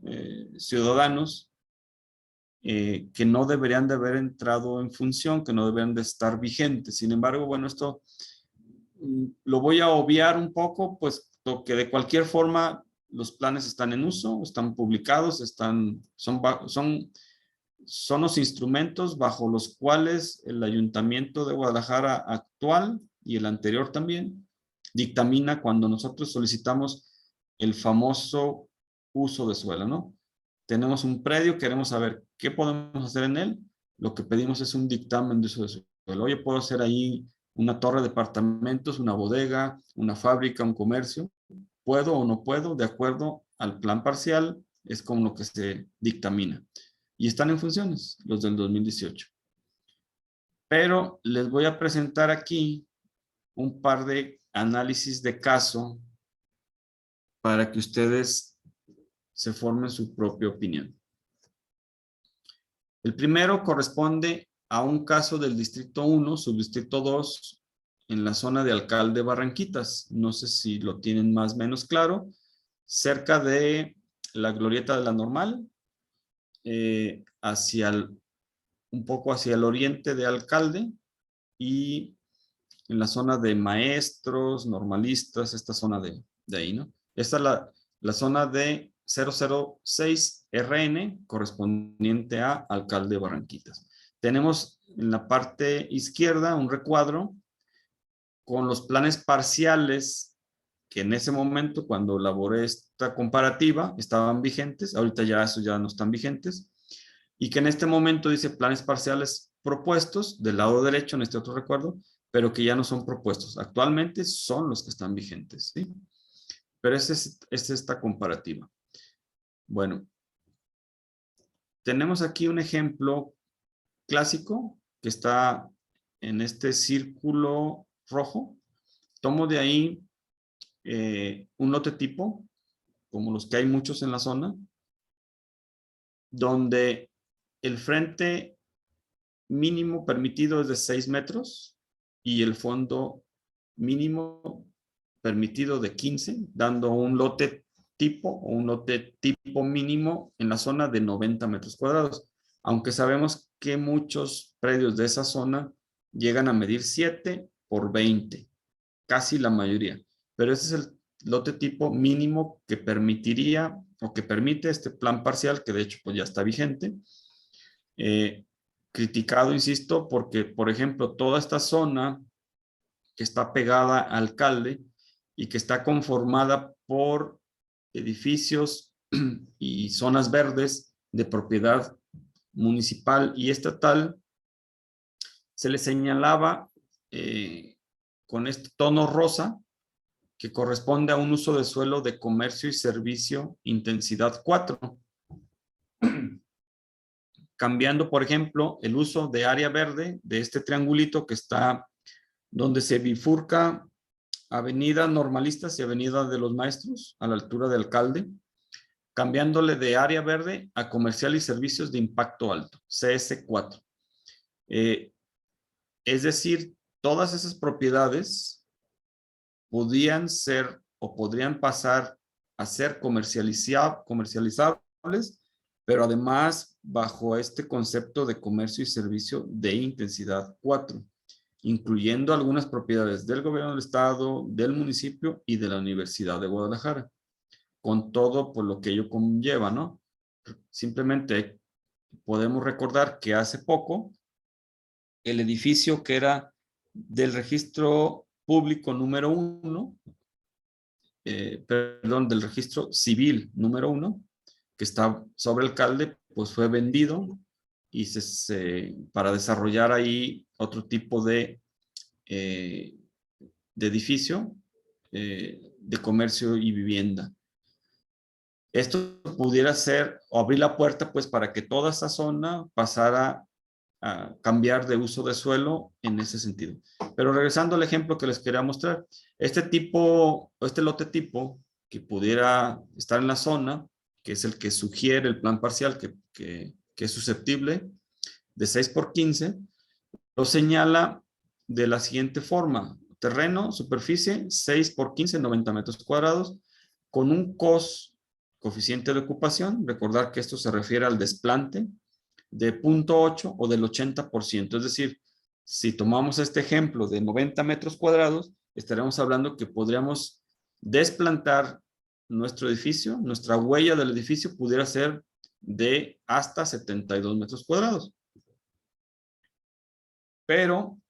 Speaker 3: ciudadanos que no deberían de haber entrado en función, que no deberían de estar vigentes. Sin embargo, bueno, esto lo voy a obviar un poco, pues que de cualquier forma los planes están en uso, están publicados, son los instrumentos bajo los cuales el Ayuntamiento de Guadalajara actual y el anterior también dictamina cuando nosotros solicitamos el famoso uso de suelo, ¿no? Tenemos un predio, queremos saber qué podemos hacer en él, lo que pedimos es un dictamen de uso de suelo. Oye, puedo hacer ahí una torre de departamentos, una bodega, una fábrica, un comercio. ¿Puedo o no puedo? De acuerdo al plan parcial, es con lo que se dictamina. Y están en funciones, los del 2018. Pero les voy a presentar aquí un par de análisis de caso para que ustedes se formen su propia opinión. El primero corresponde a un caso del Distrito 1, Subdistrito 2, en la zona de Alcalde Barranquitas. No sé si lo tienen más o menos claro. Cerca de la Glorieta de la Normal, un poco hacia el oriente de Alcalde y en la zona de maestros, normalistas, esta zona de ahí, ¿no? Esta es la zona de 006 RN correspondiente a Alcalde Barranquitas. Tenemos en la parte izquierda un recuadro con los planes parciales que en ese momento, cuando elaboré esta comparativa, estaban vigentes. Ahorita ya esos ya no están vigentes. Y que en este momento dice planes parciales propuestos del lado derecho en este otro recuadro, pero que ya no son propuestos. Actualmente son los que están vigentes, ¿sí? Pero es esta comparativa. Bueno, tenemos aquí un ejemplo clásico que está en este círculo rojo. Tomo de ahí un lote tipo, como los que hay muchos en la zona, donde el frente mínimo permitido es de 6 metros y el fondo mínimo permitido de 15, dando un lote tipo o un lote tipo mínimo en la zona de 90 metros cuadrados. Aunque sabemos que muchos predios de esa zona llegan a medir 7 por 20, casi la mayoría. Pero ese es el lote tipo mínimo que permitiría o que permite este plan parcial, que de hecho pues ya está vigente. Criticado, insisto, porque, por ejemplo, toda esta zona que está pegada al alcalde y que está conformada por edificios y zonas verdes de propiedad municipal y estatal, se le señalaba con este tono rosa que corresponde a un uso de suelo de comercio y servicio intensidad 4. Cambiando, por ejemplo, el uso de área verde de este triangulito que está donde se bifurca Avenida Normalistas y Avenida de los Maestros, a la altura del Alcalde, cambiándole de área verde a comercial y servicios de impacto alto, CS4. Es decir, todas esas propiedades podían ser o podrían pasar a ser comercializables, pero además bajo este concepto de comercio y servicio de intensidad 4, incluyendo algunas propiedades del gobierno del estado, del municipio y de la Universidad de Guadalajara, con todo por lo que ello conlleva, ¿no? Simplemente podemos recordar que hace poco el edificio que era del registro público número 1, del registro civil número 1, que está sobre el Alcalde, pues fue vendido y para desarrollar ahí otro tipo de edificio de comercio y vivienda. Esto pudiera ser o abrir la puerta pues para que toda esa zona pasara a cambiar de uso de suelo en ese sentido. Pero regresando al ejemplo que les quería mostrar, este lote tipo que pudiera estar en la zona, que es el que sugiere el plan parcial que es susceptible de 6 por 15, lo señala de la siguiente forma: terreno, superficie, 6 por 15, 90 metros cuadrados, con un coeficiente de ocupación. Recordar que esto se refiere al desplante de 0.8 o del 80%. Es decir, si tomamos este ejemplo de 90 metros cuadrados, estaremos hablando que podríamos desplantar nuestro edificio, nuestra huella del edificio pudiera ser de hasta 72 metros cuadrados. Pero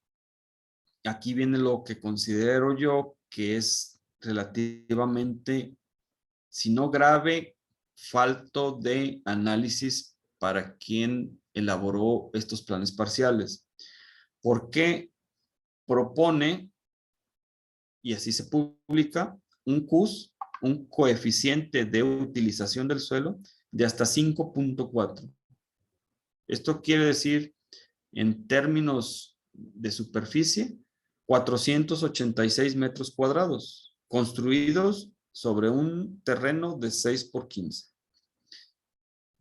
Speaker 3: aquí viene lo que considero yo que es relativamente, si no grave, falto de análisis para quien elaboró estos planes parciales. Porque propone, y así se publica, un CUS, un coeficiente de utilización del suelo de hasta 5.4. Esto quiere decir, en términos de superficie, 486 metros cuadrados, construidos sobre un terreno de 6 por 15.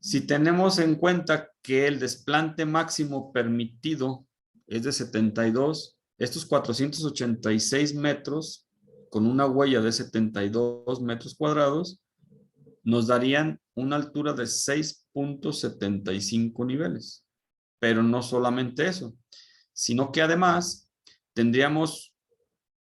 Speaker 3: Si tenemos en cuenta que el desplante máximo permitido es de 72, estos 486 metros con una huella de 72 metros cuadrados nos darían una altura de 6.75 niveles. Pero no solamente eso, sino que además tendríamos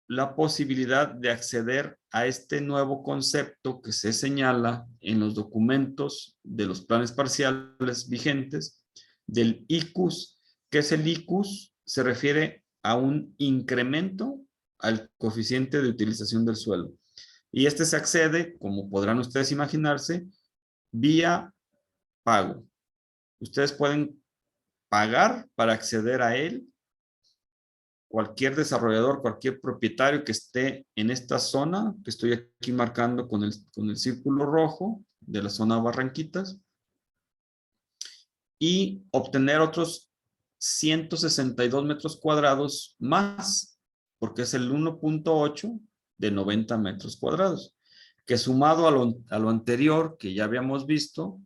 Speaker 3: la posibilidad de acceder a este nuevo concepto que se señala en los documentos de los planes parciales vigentes del ICUS. ¿Qué es el ICUS? Se refiere a un incremento al coeficiente de utilización del suelo. Y este se accede, como podrán ustedes imaginarse, vía pago. Ustedes pueden pagar para acceder a él. Cualquier desarrollador, cualquier propietario que esté en esta zona, que estoy aquí marcando con el círculo rojo de la zona Barranquitas, y obtener otros 162 metros cuadrados más, porque es el 1.8 de 90 metros cuadrados, que sumado a lo anterior que ya habíamos visto,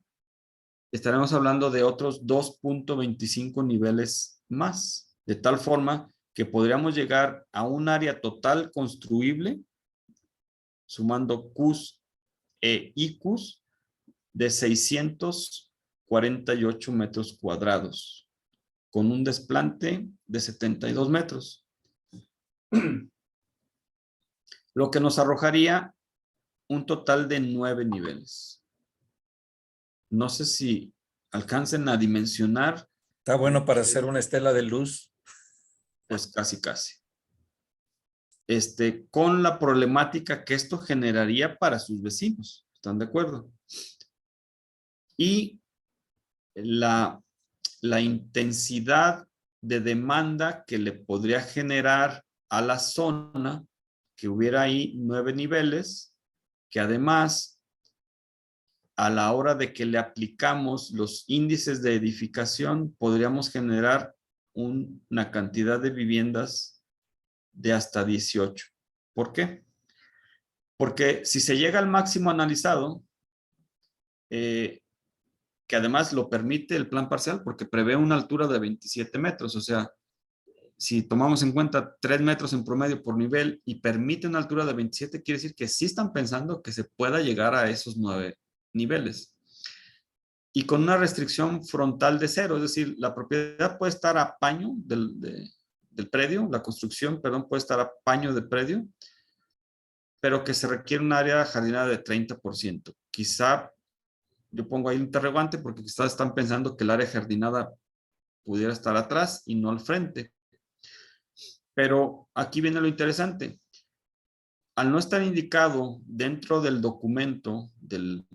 Speaker 3: estaremos hablando de otros 2.25 niveles más, de tal forma que podríamos llegar a un área total construible, sumando CUS e ICUS, de 648 metros cuadrados, con un desplante de 72 metros. Lo que nos arrojaría un total de 9 niveles. No sé si alcancen a dimensionar.
Speaker 8: Está bueno para hacer una estela de luz.
Speaker 3: Pues casi. Con la problemática que esto generaría para sus vecinos. ¿Están de acuerdo? Y la intensidad de demanda que le podría generar a la zona, que hubiera ahí 9 niveles, que además, a la hora de que le aplicamos los índices de edificación, podríamos generar una cantidad de viviendas de hasta 18. ¿Por qué? Porque si se llega al máximo analizado, que además lo permite el plan parcial, porque prevé una altura de 27 metros, o sea, si tomamos en cuenta 3 metros en promedio por nivel y permite una altura de 27, quiere decir que sí están pensando que se pueda llegar a esos 9 niveles. Y con una restricción frontal de 0, es decir, la propiedad puede estar a paño del predio, la construcción, perdón, puede estar a paño del predio, pero que se requiere un área jardinada de 30%. Quizá, yo pongo ahí un interrogante porque quizás están pensando que el área jardinada pudiera estar atrás y no al frente. Pero aquí viene lo interesante. Al no estar indicado dentro del documento del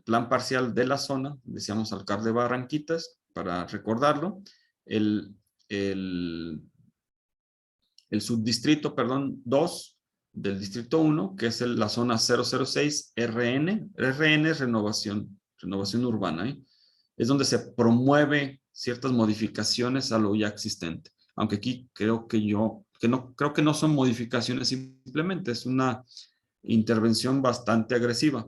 Speaker 3: plan parcial de la zona, decíamos Alcar de Barranquitas, para recordarlo, el subdistrito, perdón, 2 del distrito 1, que es la zona 006 RN. RN es renovación urbana, ¿eh? Es donde se promueve ciertas modificaciones a lo ya existente. Aunque aquí creo que no son modificaciones simplemente, es una intervención bastante agresiva.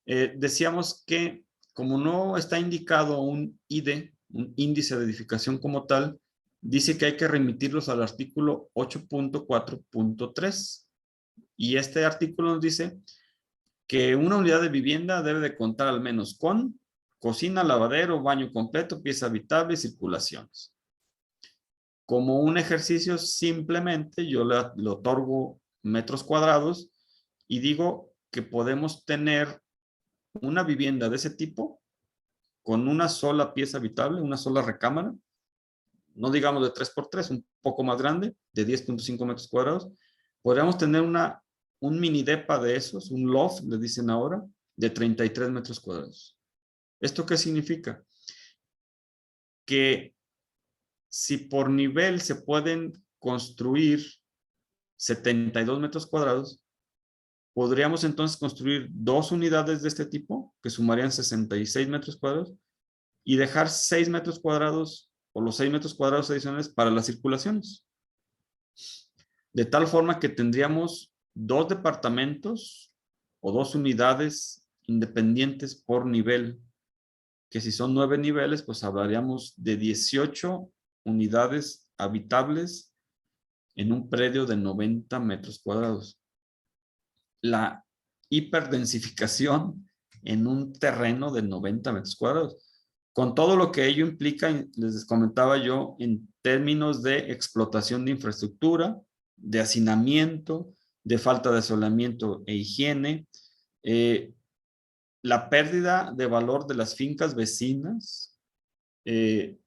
Speaker 3: Decíamos que como no está indicado un ID, un índice de edificación como tal, dice que hay que remitirlos al artículo 8.4.3. Y este artículo nos dice que una unidad de vivienda debe de contar al menos con cocina, lavadero, baño completo, pieza habitable y circulaciones. Como un ejercicio, simplemente yo le otorgo metros cuadrados y digo que podemos tener una vivienda de ese tipo con una sola pieza habitable, una sola recámara, no digamos de 3x3, un poco más grande, de 10.5 metros cuadrados. Podríamos tener un mini depa de esos, un loft, le dicen ahora, de 33 metros cuadrados. ¿Esto qué significa? Que si por nivel se pueden construir 72 metros cuadrados, podríamos entonces construir 2 unidades de este tipo, que sumarían 66 metros cuadrados, y dejar 6 metros cuadrados o los 6 metros cuadrados adicionales para las circulaciones. De tal forma que tendríamos 2 departamentos o 2 unidades independientes por nivel, que si son 9 niveles, pues hablaríamos de 18 unidades habitables en un predio de 90 metros cuadrados. La hiperdensificación en un terreno de 90 metros cuadrados. Con todo lo que ello implica, les comentaba yo, en términos de explotación de infraestructura, de hacinamiento, de falta de asolamiento e higiene, la pérdida de valor de las fincas vecinas,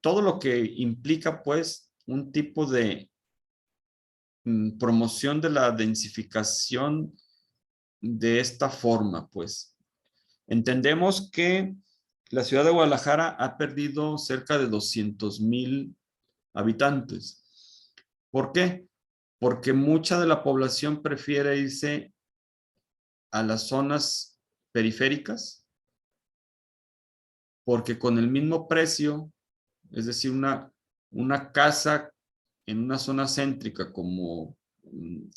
Speaker 3: todo lo que implica pues un tipo de promoción de la densificación de esta forma, pues. Entendemos que la ciudad de Guadalajara ha perdido cerca de 200,000 habitantes. ¿Por qué? Porque mucha de la población prefiere irse a las zonas periféricas, porque con el mismo precio, es decir, una casa en una zona céntrica como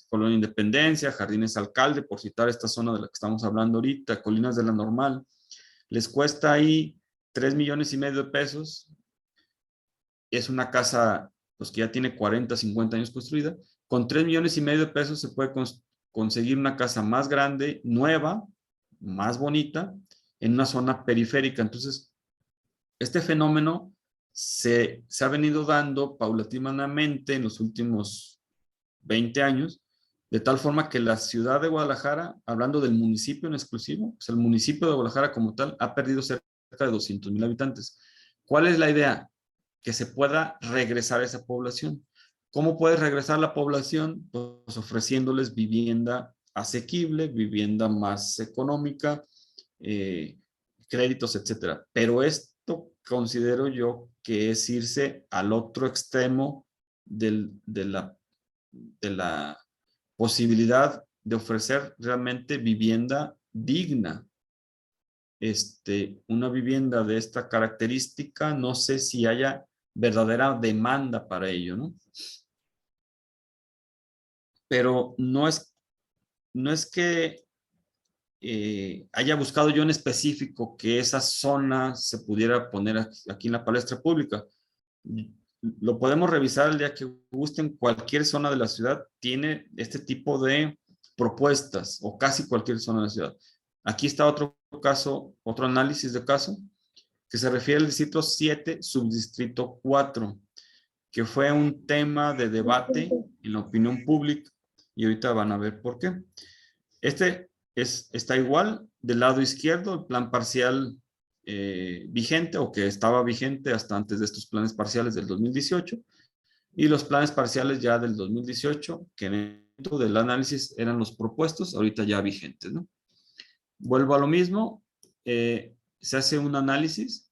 Speaker 3: Colonia Independencia, Jardines Alcalde, por citar esta zona de la que estamos hablando ahorita, Colinas de la Normal, les cuesta ahí 3,5 millones de pesos. Es una casa pues, que ya tiene 40, 50 años construida. Con 3,5 millones de pesos se puede conseguir una casa más grande, nueva, más bonita, en una zona periférica. Entonces, este fenómeno se ha venido dando paulatinamente en los últimos 20 años, de tal forma que la ciudad de Guadalajara, hablando del municipio en exclusivo, pues el municipio de Guadalajara como tal ha perdido cerca de 200,000 habitantes. ¿Cuál es la idea? Que se pueda regresar a esa población. ¿Cómo puede regresar la población? Pues ofreciéndoles vivienda asequible, vivienda más económica, créditos, etcétera. Pero esto considero yo que es irse al otro extremo de la posibilidad de ofrecer realmente vivienda digna. Una vivienda de esta característica, no sé si haya verdadera demanda para ello, ¿no? Pero no es no es que haya buscado yo en específico que esa zona se pudiera poner aquí en la palestra pública. Lo podemos revisar el día que gusten. Cualquier zona de la ciudad tiene este tipo de propuestas, o casi cualquier zona de la ciudad. Aquí está otro caso, otro análisis de caso, que se refiere al distrito 7, subdistrito 4, que fue un tema de debate en la opinión pública, y ahorita van a ver por qué. Está igual del lado izquierdo, el plan parcial vigente, o que estaba vigente hasta antes de estos planes parciales del 2018, y los planes parciales ya del 2018, que en el momento del análisis eran los propuestos, ahorita ya vigentes, ¿no? Vuelvo a lo mismo, se hace un análisis.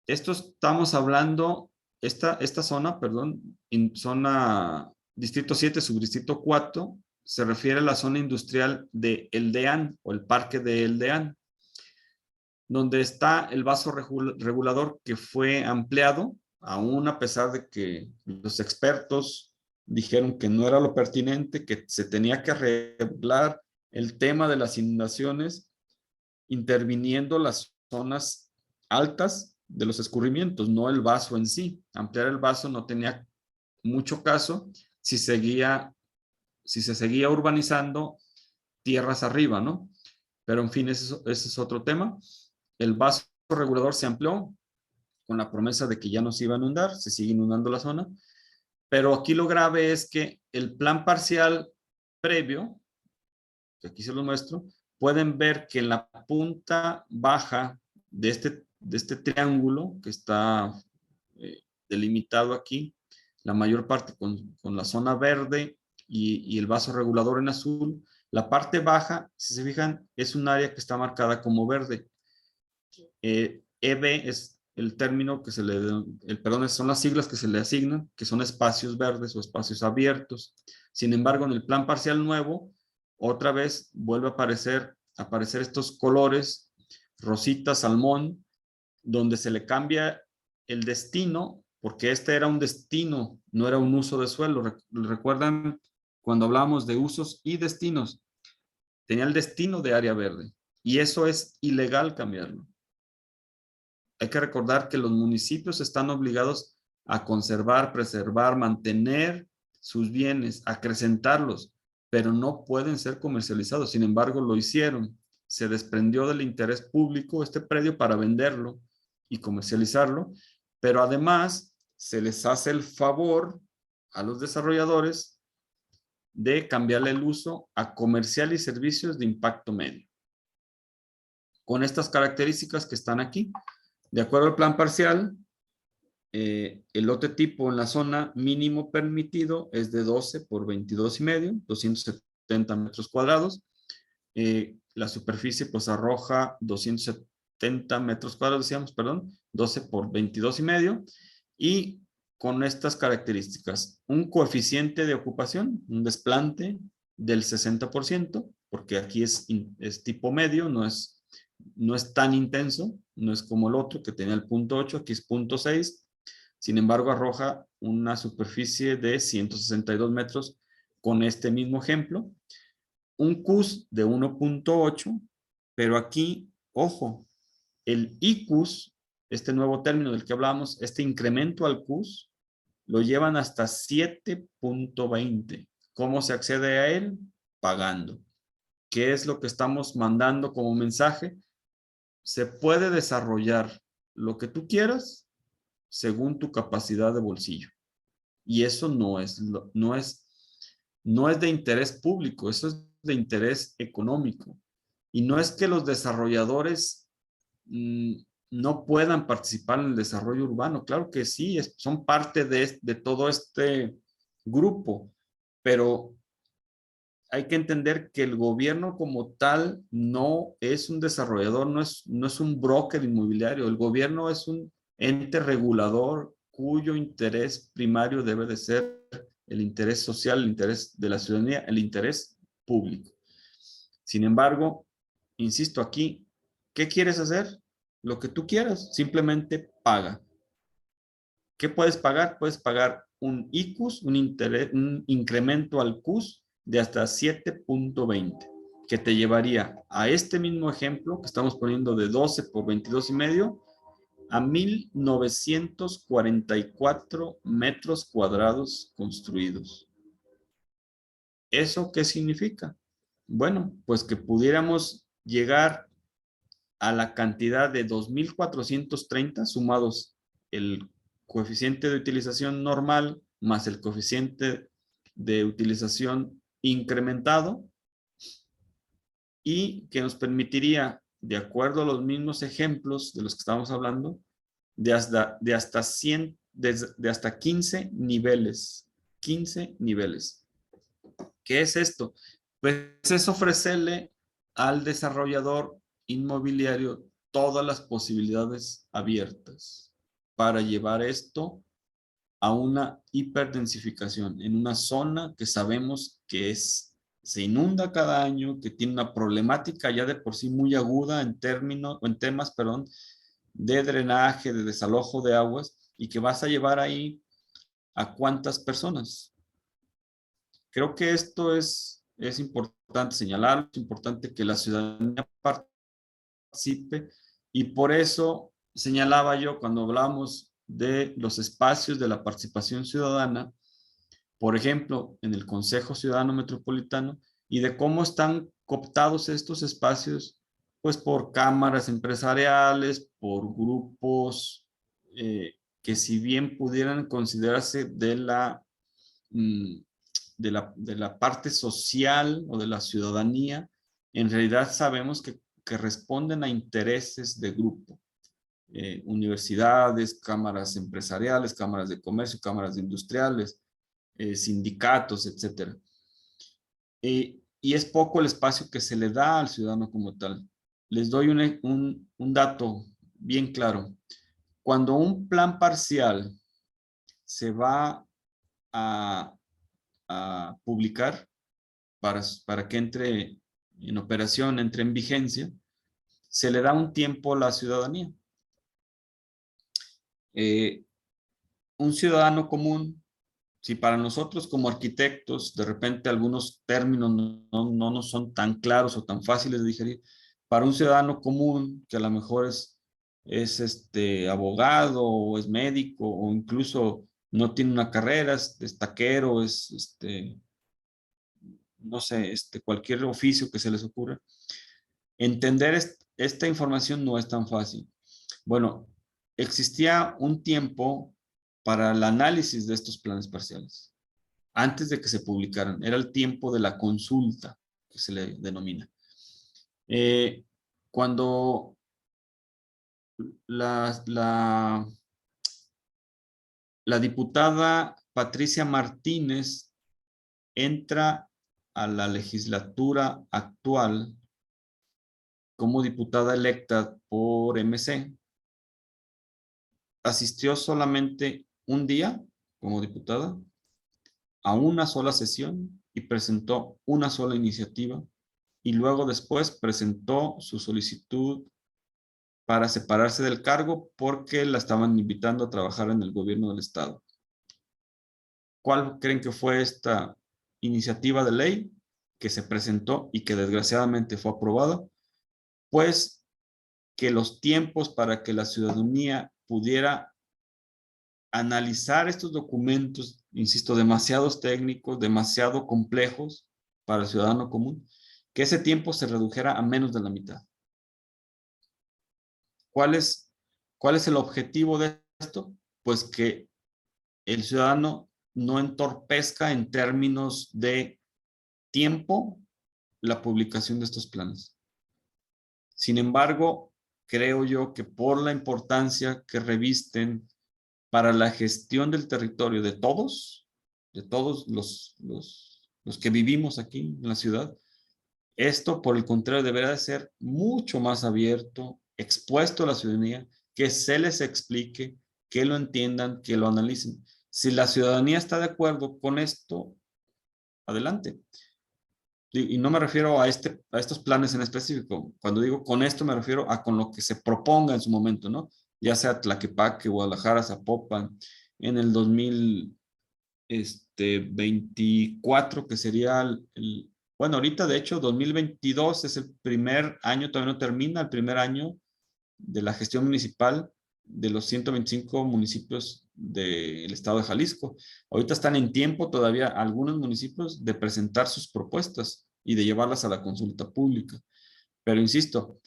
Speaker 3: Esto estamos hablando, esta zona, perdón, zona distrito 7, subdistrito 4, se refiere a la zona industrial de Eldean, o el parque de Eldean, donde está el vaso regulador que fue ampliado, aún a pesar de que los expertos dijeron que no era lo pertinente, que se tenía que arreglar el tema de las inundaciones, interviniendo las zonas altas de los escurrimientos, no el vaso en sí. Ampliar el vaso no tenía mucho caso si se seguía urbanizando tierras arriba, ¿no? Pero en fin, ese es otro tema. El vaso regulador se amplió con la promesa de que ya no se iba a inundar, se sigue inundando la zona, pero aquí lo grave es que el plan parcial previo, que aquí se lo muestro, pueden ver que en la punta baja de este triángulo que está delimitado aquí, la mayor parte con la zona verde y el vaso regulador en azul, la parte baja, si se fijan, es un área que está marcada como verde. EB es el término que perdón, son las siglas que se le asignan, que son espacios verdes o espacios abiertos. Sin embargo, en el plan parcial nuevo, otra vez vuelve a aparecer estos colores, rosita, salmón, donde se le cambia el destino, porque este era un destino, no era un uso de suelo. ¿Recuerdan cuando hablábamos de usos y destinos? Tenía el destino de área verde, y eso es ilegal cambiarlo. Hay que recordar que los municipios están obligados a conservar, preservar, mantener sus bienes, acrecentarlos, pero no pueden ser comercializados. Sin embargo, lo hicieron. Se desprendió del interés público este predio para venderlo y comercializarlo, pero además se les hace el favor a los desarrolladores de cambiarle el uso a comercial y servicios de impacto medio, con estas características que están aquí. De acuerdo al plan parcial, el lote tipo en la zona mínimo permitido es de 12 por 22,5, 270 metros cuadrados. La superficie pues arroja 270 metros cuadrados, decíamos, perdón, 12 por 22,5, y con estas características: un coeficiente de ocupación, un desplante del 60%, porque aquí es tipo medio, no es tan intenso, no es como el otro que tenía el 0.8, aquí es 0.6, sin embargo arroja una superficie de 162 metros con este mismo ejemplo. Un CUS de 1.8, pero aquí, ojo, el ICUS, este nuevo término del que hablamos, este incremento al CUS, lo llevan hasta 7.20. ¿Cómo se accede a él? Pagando. ¿Qué es lo que estamos mandando como mensaje? Se puede desarrollar lo que tú quieras según tu capacidad de bolsillo. Y eso no es de interés público, eso es de interés económico. Y no es que los desarrolladores no puedan participar en el desarrollo urbano. Claro que sí, son parte de todo este grupo, pero hay que entender que el gobierno como tal no es un desarrollador, no es un broker inmobiliario. El gobierno es un ente regulador cuyo interés primario debe de ser el interés social, el interés de la ciudadanía, el interés público. Sin embargo, insisto aquí, ¿qué quieres hacer? Lo que tú quieras, simplemente paga. ¿Qué puedes pagar? Puedes pagar un ICUS, un incremento al CUS, de hasta 7.20, que te llevaría a este mismo ejemplo que estamos poniendo de 12 por 22,5 a 1,944 metros cuadrados construidos. ¿Eso qué significa? Bueno, pues que pudiéramos llegar a la cantidad de 2,430 sumados el coeficiente de utilización normal más el coeficiente de utilización incrementado, y que nos permitiría, de acuerdo a los mismos ejemplos de los que estamos hablando, de hasta 100, de hasta 15 niveles. 15 niveles. ¿Qué es esto? Pues es ofrecerle al desarrollador inmobiliario todas las posibilidades abiertas para llevar esto a una hiperdensificación en una zona que sabemos que se inunda cada año, que tiene una problemática ya de por sí muy aguda en temas, de drenaje, de desalojo de aguas, y que vas a llevar ahí a cuántas personas. Creo que esto es importante señalar, es importante que la ciudadanía participe, y por eso señalaba yo cuando hablamos de los espacios de la participación ciudadana, por ejemplo, en el Consejo Ciudadano Metropolitano, y de cómo están cooptados estos espacios, pues por cámaras empresariales, por grupos que si bien pudieran considerarse de la parte social o de la ciudadanía, en realidad sabemos que responden a intereses de grupo. Universidades, cámaras empresariales, cámaras de comercio, cámaras industriales, sindicatos, etc. Y es poco el espacio que se le da al ciudadano como tal. Les doy un dato bien claro. Cuando un plan parcial se va a publicar para que entre en operación, entre en vigencia, se le da un tiempo a la ciudadanía. Un ciudadano común, si para nosotros como arquitectos de repente algunos términos no nos son tan claros o tan fáciles de digerir, para un ciudadano común que a lo mejor es abogado o es médico o incluso no tiene una carrera, es taquero, no sé, cualquier oficio que se les ocurra, entender esta información no es tan fácil. Bueno, existía un tiempo para el análisis de estos planes parciales, antes de que se publicaran. Era el tiempo de la consulta, que se le denomina. Cuando la diputada Patricia Martínez entra a la legislatura actual como diputada electa por MC, asistió solamente un día como diputada a una sola sesión y presentó una sola iniciativa, y luego después presentó su solicitud para separarse del cargo porque la estaban invitando a trabajar en el gobierno del estado. ¿Cuál creen que fue esta iniciativa de ley que se presentó y que desgraciadamente fue aprobada? Pues que los tiempos para que la ciudadanía pudiera analizar estos documentos, insisto, demasiados técnicos, demasiado complejos para el ciudadano común, que ese tiempo se redujera a menos de la mitad. ¿Cuál es el objetivo de esto? Pues que el ciudadano no entorpezca en términos de tiempo la publicación de estos planes. Sin embargo, creo yo que por la importancia que revisten para la gestión del territorio de todos los que vivimos aquí en la ciudad, esto, por el contrario, deberá de ser mucho más abierto, expuesto a la ciudadanía, que se les explique, que lo entiendan, que lo analicen. Si la ciudadanía está de acuerdo con esto, adelante. Y no me refiero a estos planes en específico. Cuando digo con esto, me refiero a con lo que se proponga en su momento, ¿no? Ya sea Tlaquepaque, Guadalajara, Zapopan, en el 2000, 24, que sería bueno, ahorita de hecho 2022 es el primer año, todavía no termina el primer año de la gestión municipal de los 125 municipios del estado de Jalisco. Ahorita están en tiempo todavía algunos municipios de presentar sus propuestas y de llevarlas a la consulta pública. Pero insisto,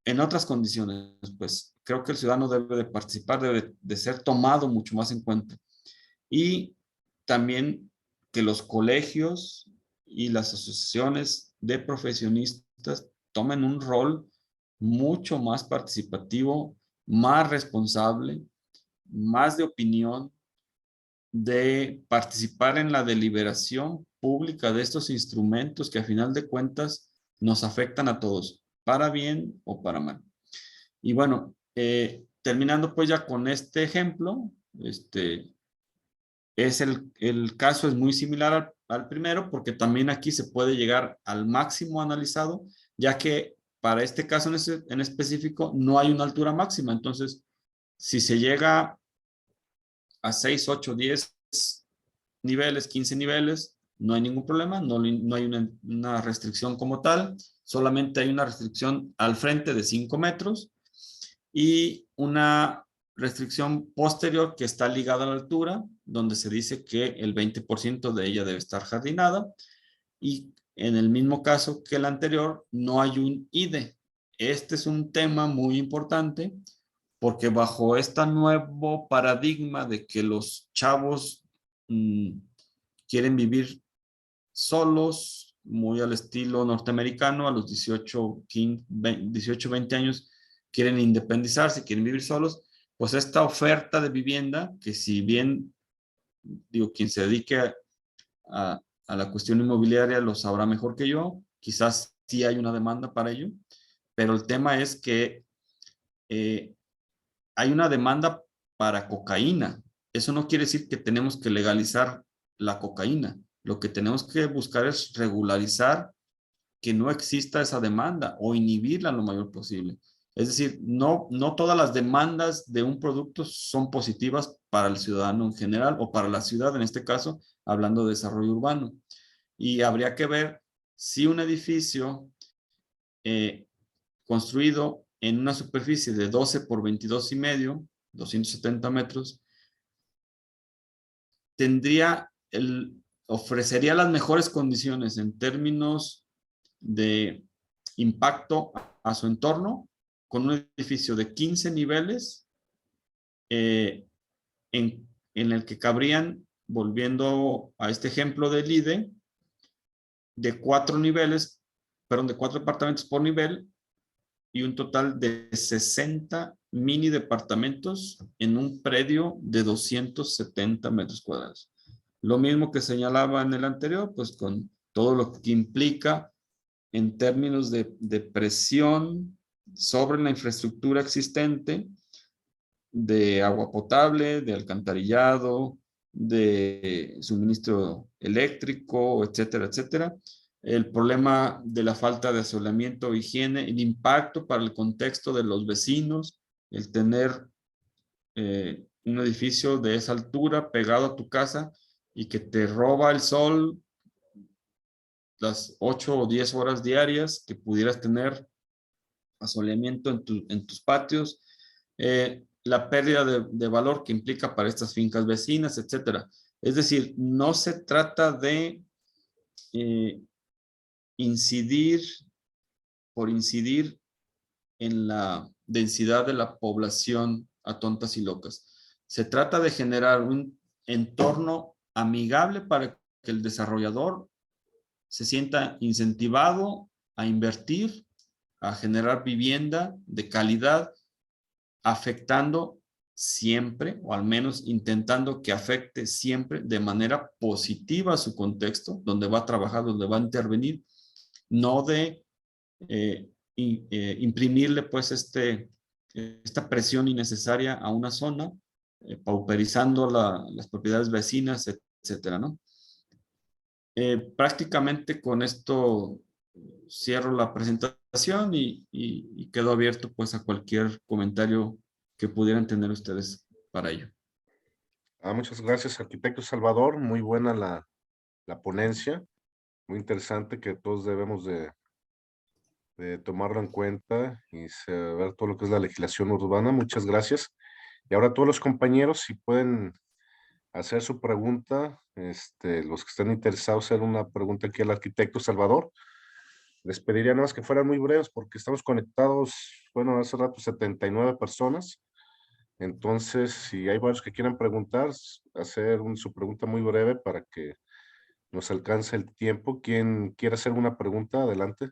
Speaker 3: en otras condiciones, pues creo que el ciudadano debe de participar, debe de ser tomado mucho más en cuenta. Y también que los colegios y las asociaciones de profesionistas tomen un rol mucho más participativo, más responsable, más de opinión, de participar en la deliberación pública de estos instrumentos que a final de cuentas nos afectan a todos, para bien o para mal. Y bueno, terminando pues ya con este ejemplo, el caso es muy similar al primero, porque también aquí se puede llegar al máximo analizado, ya que para este caso en específico no hay una altura máxima. Entonces, si se llega a 6, 8, 10 niveles, 15 niveles, no hay ningún problema, no hay una restricción como tal, solamente hay una restricción al frente de 5 metros y una restricción posterior que está ligada a la altura, donde se dice que el 20% de ella debe estar jardinada, y en el mismo caso que el anterior, no hay un IDE. Este es un tema muy importante porque bajo este nuevo paradigma de que los chavos quieren vivir solos, muy al estilo norteamericano, a los 18, 20 años quieren independizarse, quieren vivir solos, pues esta oferta de vivienda, que si bien, digo, quien se dedique a la cuestión inmobiliaria lo sabrá mejor que yo, quizás sí hay una demanda para ello, pero el tema es que hay una demanda para cocaína. Eso no quiere decir que tenemos que legalizar la cocaína. Lo que tenemos que buscar es regularizar que no exista esa demanda o inhibirla lo mayor posible. Es decir, no todas las demandas de un producto son positivas para el ciudadano en general o para la ciudad, en este caso, hablando de desarrollo urbano. Y habría que ver si un edificio construido en una superficie de 12 por 22,5, 270 metros, ofrecería las mejores condiciones en términos de impacto a su entorno, con un edificio de 15 niveles en el que cabrían, volviendo a este ejemplo del IDE, de 4 departamentos por nivel y un total de 60 mini departamentos en un predio de 270 metros cuadrados. Lo mismo que señalaba en el anterior, pues con todo lo que implica en términos de presión sobre la infraestructura existente, de agua potable, de alcantarillado, de suministro eléctrico, etcétera, etcétera. El problema de la falta de asolamiento o higiene, el impacto para el contexto de los vecinos, el tener un edificio de esa altura pegado a tu casa y que te roba el sol las 8 o 10 horas diarias que pudieras tener asoleamiento en tus patios, la pérdida de valor que implica para estas fincas vecinas, etcétera. Es decir, no se trata de incidir en la densidad de la población a tontas y locas. Se trata de generar un entorno amigable para que el desarrollador se sienta incentivado a invertir, a generar vivienda de calidad, afectando siempre, o al menos intentando que afecte siempre de manera positiva a su contexto, donde va a trabajar, donde va a intervenir, no de imprimirle pues esta presión innecesaria a una zona, pauperizando las propiedades vecinas, etcétera, ¿no? Prácticamente con esto cierro la presentación y quedo abierto pues a cualquier comentario que pudieran tener ustedes para ello.
Speaker 2: Muchas gracias, arquitecto Salvador. Muy buena la ponencia. Muy interesante que todos debemos de tomarlo en cuenta y ver todo lo que es la legislación urbana. Muchas gracias. Y ahora todos los compañeros, si pueden hacer su pregunta, los que estén interesados en hacer una pregunta aquí al arquitecto Salvador, les pediría nada más que fueran muy breves porque estamos conectados, bueno, hace rato 79 personas. Entonces, si hay varios que quieran preguntar, hacer su pregunta muy breve para que nos alcance el tiempo. ¿Quién quiere hacer una pregunta? Adelante.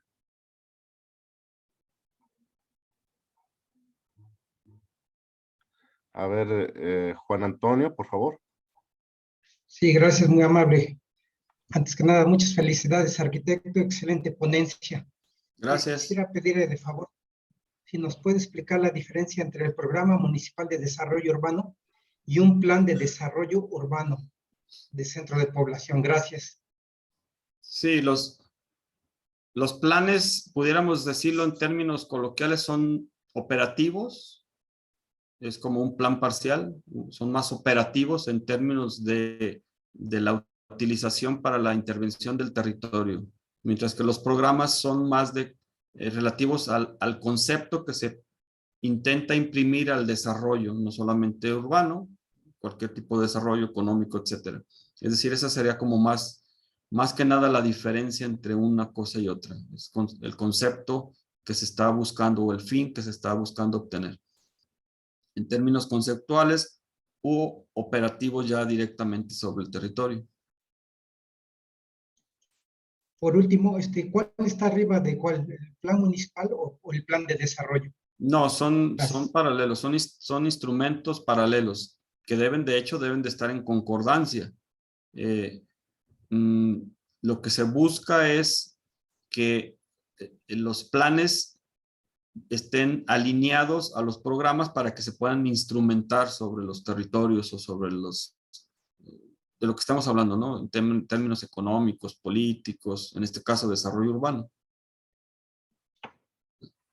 Speaker 2: A ver, Juan Antonio, por favor.
Speaker 9: Sí, gracias, muy amable. Antes que nada, muchas felicidades, arquitecto, excelente ponencia.
Speaker 3: Gracias.
Speaker 9: Quisiera pedirle de favor, si nos puede explicar la diferencia entre el Programa Municipal de Desarrollo Urbano y un Plan de Desarrollo Urbano de Centro de Población. Gracias.
Speaker 3: Sí, los planes, pudiéramos decirlo en términos coloquiales, son operativos. Es como un plan parcial. Son más operativos en términos de la utilización para la intervención del territorio. Mientras que los programas son más relativos al concepto que se intenta imprimir al desarrollo, no solamente urbano, cualquier tipo de desarrollo económico, etcétera. Es decir, esa sería como más que nada la diferencia entre una cosa y otra. Es el concepto que se está buscando o el fin que se está buscando obtener. En términos conceptuales o operativos ya directamente sobre el territorio.
Speaker 9: Por último, ¿cuál está arriba de cuál? ¿El plan municipal o el plan de desarrollo?
Speaker 3: No, son
Speaker 9: Gracias.
Speaker 3: paralelos, son instrumentos paralelos que de hecho, deben de estar en concordancia. Lo que se busca es que los planes estén alineados a los programas para que se puedan instrumentar sobre los territorios o sobre de lo que estamos hablando, ¿no? En términos económicos, políticos, en este caso desarrollo urbano.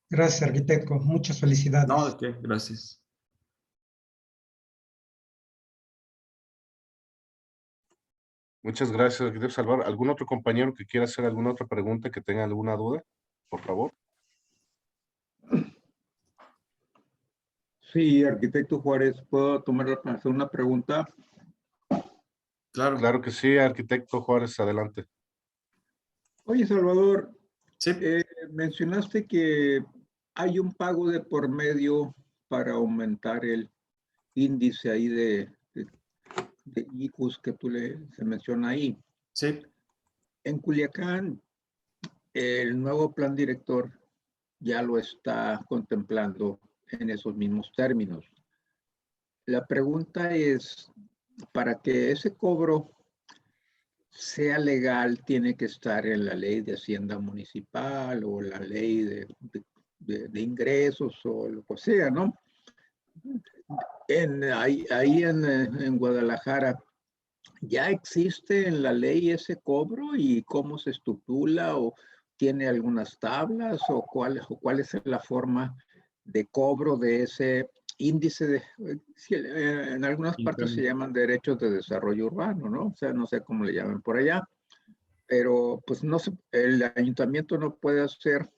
Speaker 9: Gracias, arquitecto. Muchas felicidades.
Speaker 3: No, ¿de qué? Gracias.
Speaker 2: Muchas gracias, arquitecto Salvador. ¿Algún otro compañero que quiera hacer alguna otra pregunta, que tenga alguna duda? Por favor.
Speaker 10: Sí, arquitecto Juárez, ¿puedo tomarla para hacer una pregunta?
Speaker 3: Claro.
Speaker 2: Claro que sí, arquitecto Juárez, adelante.
Speaker 10: Oye, Salvador,
Speaker 3: Sí.
Speaker 10: mencionaste que hay un pago de por medio para aumentar el índice ahí de ICUs que se menciona ahí.
Speaker 3: Sí.
Speaker 10: En Culiacán, el nuevo plan director ya lo está contemplando en esos mismos términos. La pregunta es, para que ese cobro sea legal, tiene que estar en la ley de Hacienda Municipal o la ley de ingresos o lo que sea, ¿no? Ahí en Guadalajara, ¿ya existe en la ley ese cobro y cómo se estipula o tiene algunas tablas o cuál es la forma de cobro de ese índice en algunas partes se llaman derechos de desarrollo urbano, ¿no? O sea, no sé cómo le llaman por allá, pero pues no sé, el ayuntamiento no puede hacer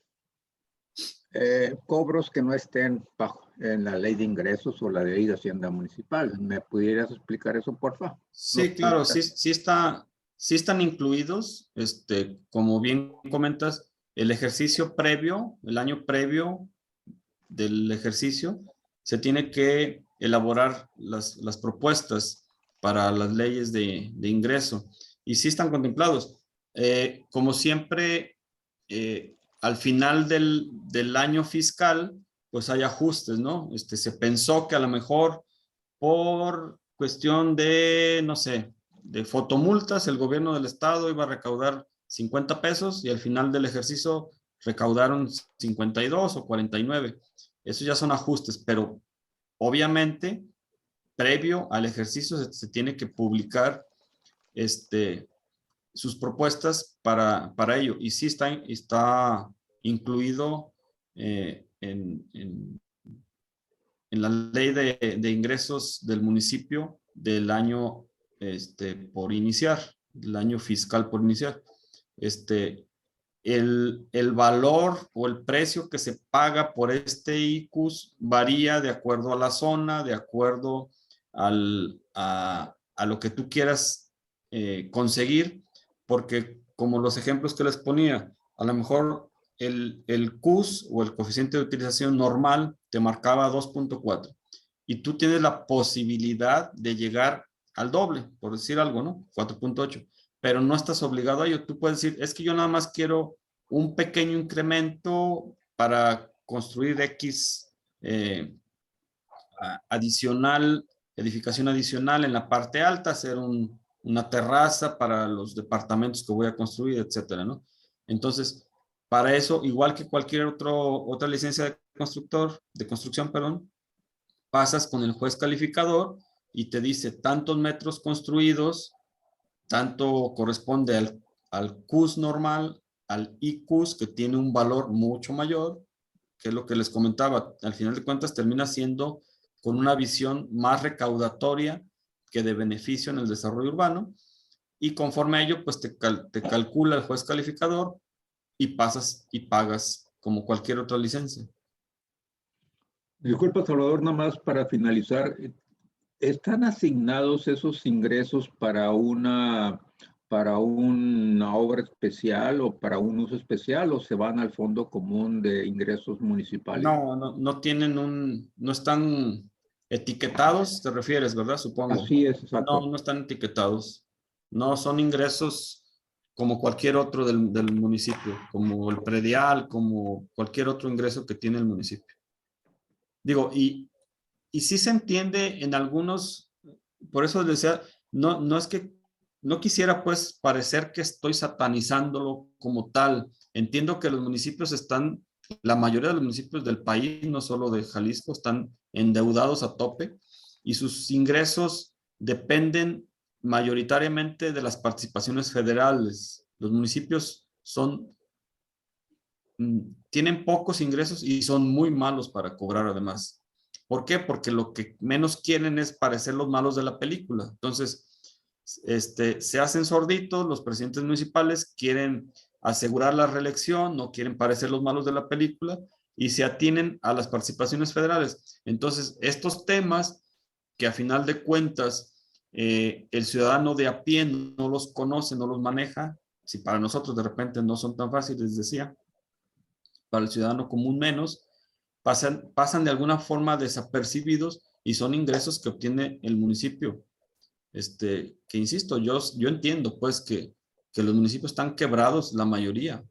Speaker 10: cobros que no estén en la ley de ingresos o la ley de Hacienda Municipal. ¿Me pudieras explicar eso, por favor?
Speaker 3: Sí, claro, sí están incluidos, como bien comentas, el ejercicio previo, el año previo del ejercicio, se tiene que elaborar las propuestas para las leyes de ingreso y sí están contemplados. Como siempre, al final del año fiscal, pues hay ajustes, ¿no? Se pensó que a lo mejor por cuestión de, no sé, de fotomultas, el gobierno del estado iba a recaudar 50 pesos y al final del ejercicio recaudaron 52 o 49. Esos ya son ajustes, pero obviamente, previo al ejercicio se tiene que publicar sus propuestas para ello. Y sí está incluido en la ley de ingresos del municipio del año por iniciar, el año fiscal por iniciar. El valor o el precio que se paga por este ICUS varía de acuerdo a la zona, de acuerdo a lo que tú quieras conseguir, porque como los ejemplos que les ponía, a lo mejor el CUS o el coeficiente de utilización normal te marcaba 2.4 y tú tienes la posibilidad de llegar al doble, por decir algo, ¿no? 4.8, pero no estás obligado a ello. Tú puedes decir, es que yo nada más quiero un pequeño incremento para construir X adicional, edificación adicional en la parte alta, hacer una terraza para los departamentos que voy a construir, etcétera, ¿no? Entonces, para eso, igual que cualquier otra licencia de construcción, perdón, pasas con el juez calificador y te dice tantos metros construidos, tanto corresponde al CUS normal, al ICUS, que tiene un valor mucho mayor, que es lo que les comentaba. Al final de cuentas termina siendo con una visión más recaudatoria que de beneficio en el desarrollo urbano, y conforme a ello, pues te calcula el juez calificador y pasas y pagas como cualquier otra licencia.
Speaker 10: Disculpa, Salvador, nada más para finalizar. ¿Están asignados esos ingresos para una obra especial o para un uso especial, o se van al fondo común de ingresos municipales?
Speaker 3: No tienen no están etiquetados, te refieres, ¿verdad? Supongo.
Speaker 10: Así es, exacto.
Speaker 3: No están etiquetados. No son ingresos como cualquier otro del municipio, como el predial, como cualquier otro ingreso que tiene el municipio. Digo, y sí se entiende en algunos, por eso les decía, no es que, no quisiera pues parecer que estoy satanizándolo como tal. Entiendo que los municipios la mayoría de los municipios del país, no solo de Jalisco, están endeudados a tope y sus ingresos dependen mayoritariamente de las participaciones federales. Los municipios tienen pocos ingresos y son muy malos para cobrar además. ¿Por qué? Porque lo que menos quieren es parecer los malos de la película. Entonces, se hacen sorditos, los presidentes municipales quieren asegurar la reelección, no quieren parecer los malos de la película y se atienen a las participaciones federales. Entonces, estos temas que a final de cuentas el ciudadano de a pie no los conoce, no los maneja, si para nosotros de repente no son tan fáciles, decía, para el ciudadano común menos, pasan de alguna forma desapercibidos y son ingresos que obtiene el municipio. Que insisto, yo entiendo pues que los municipios están quebrados, la mayoría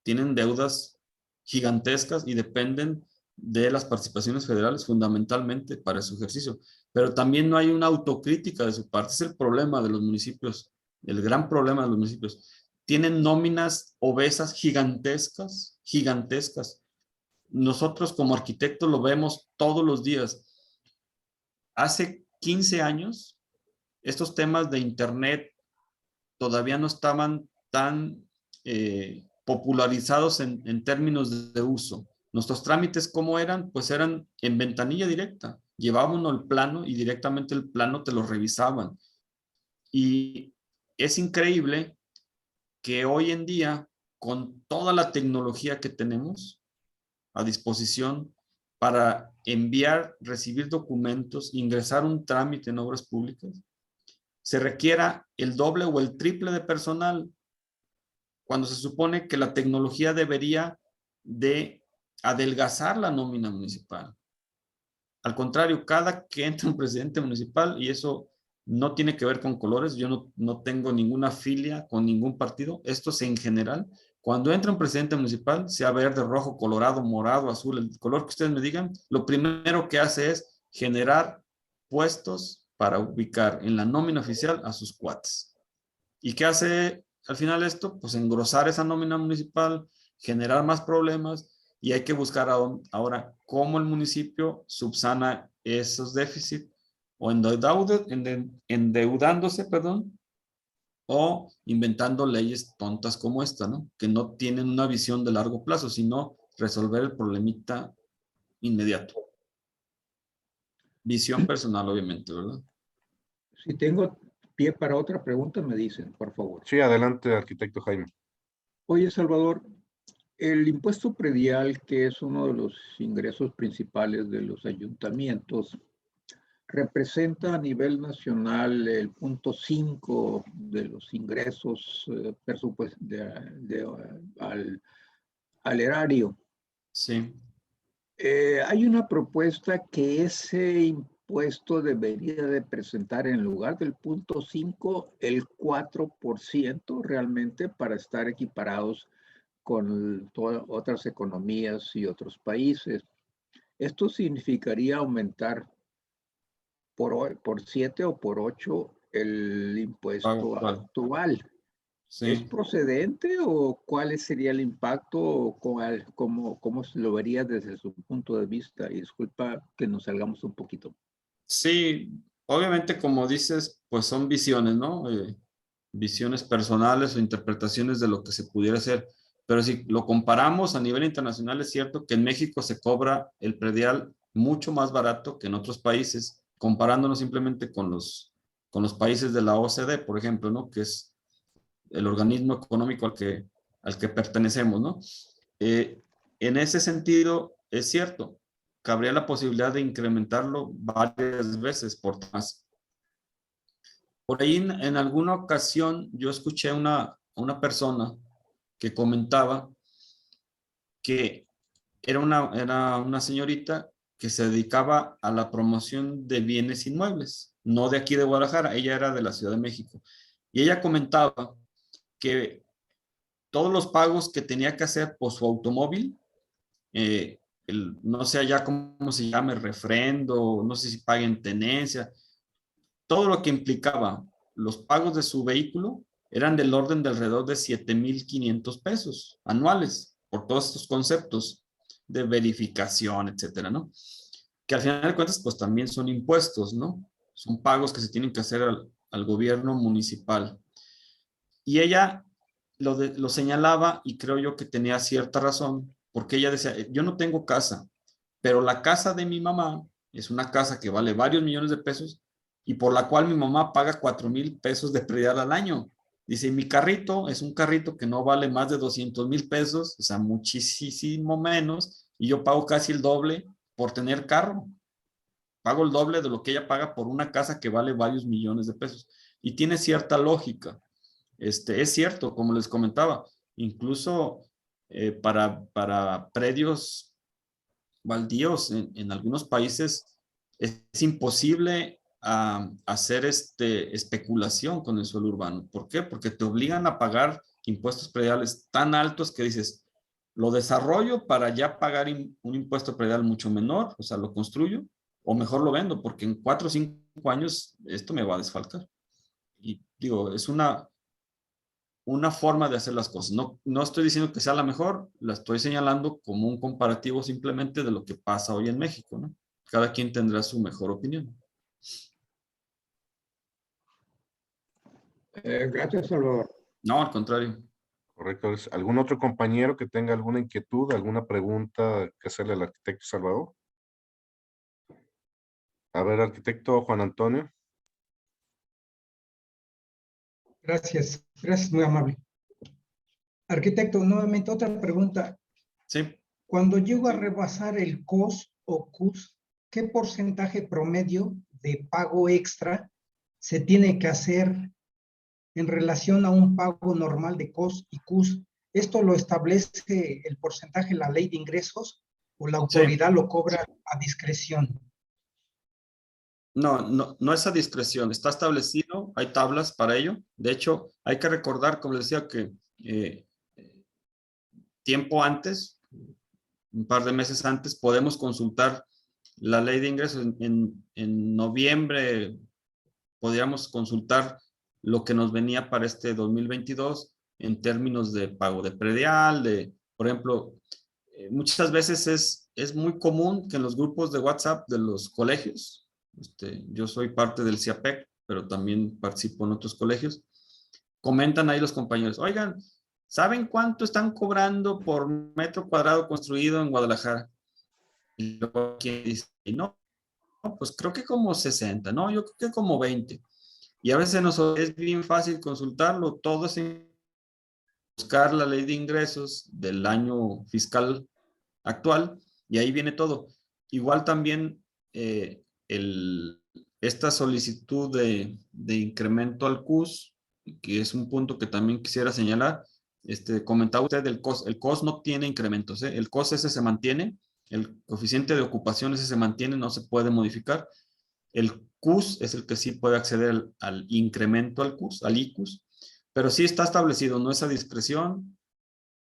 Speaker 3: tienen deudas gigantescas y dependen de las participaciones federales fundamentalmente para su ejercicio, pero también no hay una autocrítica de su parte. Es el problema de los municipios, el gran problema de los municipios. Tienen nóminas obesas gigantescas. Nosotros como arquitectos lo vemos todos los días. Hace 15 años, estos temas de Internet todavía no estaban tan popularizados en términos de uso. Nuestros trámites, ¿cómo eran? Pues eran en ventanilla directa. Llevábamos el plano y directamente el plano te lo revisaban. Y es increíble que hoy en día, con toda la tecnología que tenemos a disposición para enviar, recibir documentos, ingresar un trámite en obras públicas, se requiera el doble o el triple de personal, cuando se supone que la tecnología debería de adelgazar la nómina municipal. Al contrario, cada que entra un presidente municipal, y eso no tiene que ver con colores, yo no tengo ninguna filia con ningún partido, esto es en general. Cuando entra un presidente municipal, sea verde, rojo, colorado, morado, azul, el color que ustedes me digan, lo primero que hace es generar puestos para ubicar en la nómina oficial a sus cuates. ¿Y qué hace al final esto? Pues engrosar esa nómina municipal, generar más problemas, y hay que buscar ahora cómo el municipio subsana esos déficits, o endeudándose, o inventando leyes tontas como esta, ¿no? Que no tienen una visión de largo plazo, sino resolver el problemita inmediato. Visión personal, obviamente, ¿verdad?
Speaker 10: Si tengo pie para otra pregunta, me dicen, por favor.
Speaker 2: Sí, adelante, arquitecto Jaime.
Speaker 10: Oye, Salvador, el impuesto predial, que es uno de los ingresos principales de los ayuntamientos, representa a nivel nacional el 0.5 de los ingresos al erario.
Speaker 3: Sí.
Speaker 10: Hay una propuesta que ese impuesto debería de presentar en lugar del 0.5 el 4% realmente para estar equiparados con otras economías y otros países. Esto significaría aumentar por 7 o por 8 el impuesto actual.
Speaker 3: Sí.
Speaker 10: ¿Es procedente o cuál sería el impacto o cómo se lo vería desde su punto de vista? Y disculpa que nos salgamos un poquito.
Speaker 3: Sí, obviamente como dices, pues son visiones, ¿no? Visiones personales o interpretaciones de lo que se pudiera hacer. Pero si lo comparamos a nivel internacional, es cierto que en México se cobra el predial mucho más barato que en otros países, comparándonos simplemente con los países de la OCDE, por ejemplo, ¿no? Que es el organismo económico al que pertenecemos, ¿no? En ese sentido, es cierto, cabría la posibilidad de incrementarlo varias veces por más. Por ahí en alguna ocasión yo escuché a una persona que comentaba que era una señorita que se dedicaba a la promoción de bienes inmuebles, no de aquí de Guadalajara, ella era de la Ciudad de México. Y ella comentaba que todos los pagos que tenía que hacer por su automóvil, no sé allá cómo se llama, el refrendo, no sé si paguen tenencia, todo lo que implicaba los pagos de su vehículo eran del orden de alrededor de 7,500 pesos anuales por todos estos conceptos de verificación, etcétera, ¿no? Que al final de cuentas, pues también son impuestos, ¿no? Son pagos que se tienen que hacer al gobierno municipal. Y ella lo señalaba y creo yo que tenía cierta razón, porque ella decía, yo no tengo casa, pero la casa de mi mamá es una casa que vale varios millones de pesos y por la cual mi mamá paga 4,000 pesos de predial al año. Dice, mi carrito es un carrito que no vale más de 200,000 pesos, o sea, muchísimo menos, y yo pago casi el doble por tener carro. Pago el doble de lo que ella paga por una casa que vale varios millones de pesos. Y tiene cierta lógica. Es cierto, como les comentaba, incluso para predios baldíos en algunos países es imposible hacer especulación con el suelo urbano. ¿Por qué? Porque te obligan a pagar impuestos prediales tan altos que dices, lo desarrollo para ya pagar un impuesto predial mucho menor, o sea, lo construyo, o mejor lo vendo, porque en 4 o 5 años esto me va a desfalcar. Y digo, es una forma de hacer las cosas. No estoy diciendo que sea la mejor, la estoy señalando como un comparativo simplemente de lo que pasa hoy en México, ¿no? Cada quien tendrá su mejor opinión.
Speaker 10: Gracias, Salvador.
Speaker 3: No, al contrario.
Speaker 2: Correcto. ¿Algún otro compañero que tenga alguna inquietud, alguna pregunta que hacerle al arquitecto Salvador? A ver, arquitecto Juan Antonio.
Speaker 9: Gracias, muy amable. Arquitecto, nuevamente otra pregunta.
Speaker 3: Sí.
Speaker 9: Cuando llego a rebasar el COS o CUS, ¿qué porcentaje promedio de pago extra se tiene que hacer en relación a un pago normal de COS y CUS? ¿Esto lo establece el porcentaje en la ley de ingresos o la autoridad lo cobra a discreción?
Speaker 3: No es a discreción, está establecido, hay tablas para ello. De hecho, hay que recordar, como les decía, que tiempo antes, un par de meses antes, podemos consultar la ley de ingresos. En noviembre podríamos consultar lo que nos venía para este 2022 en términos de pago de predial, por ejemplo, muchas veces es muy común que en los grupos de WhatsApp de los colegios, yo soy parte del CIAPEC, pero también participo en otros colegios, comentan ahí los compañeros, oigan, ¿saben cuánto están cobrando por metro cuadrado construido en Guadalajara? Y luego quien dice, no, pues creo que como 60, no, yo creo que como 20. Y a veces es bien fácil consultarlo, todo es buscar la ley de ingresos del año fiscal actual y ahí viene todo. Igual también esta solicitud de incremento al CUS, que es un punto que también quisiera señalar, comentaba usted, el COS no tiene incrementos, el COS ese se mantiene, el coeficiente de ocupación ese se mantiene, no se puede modificar. El CUS es el que sí puede acceder al incremento al CUS, al ICUS, pero sí está establecido, no es a discreción,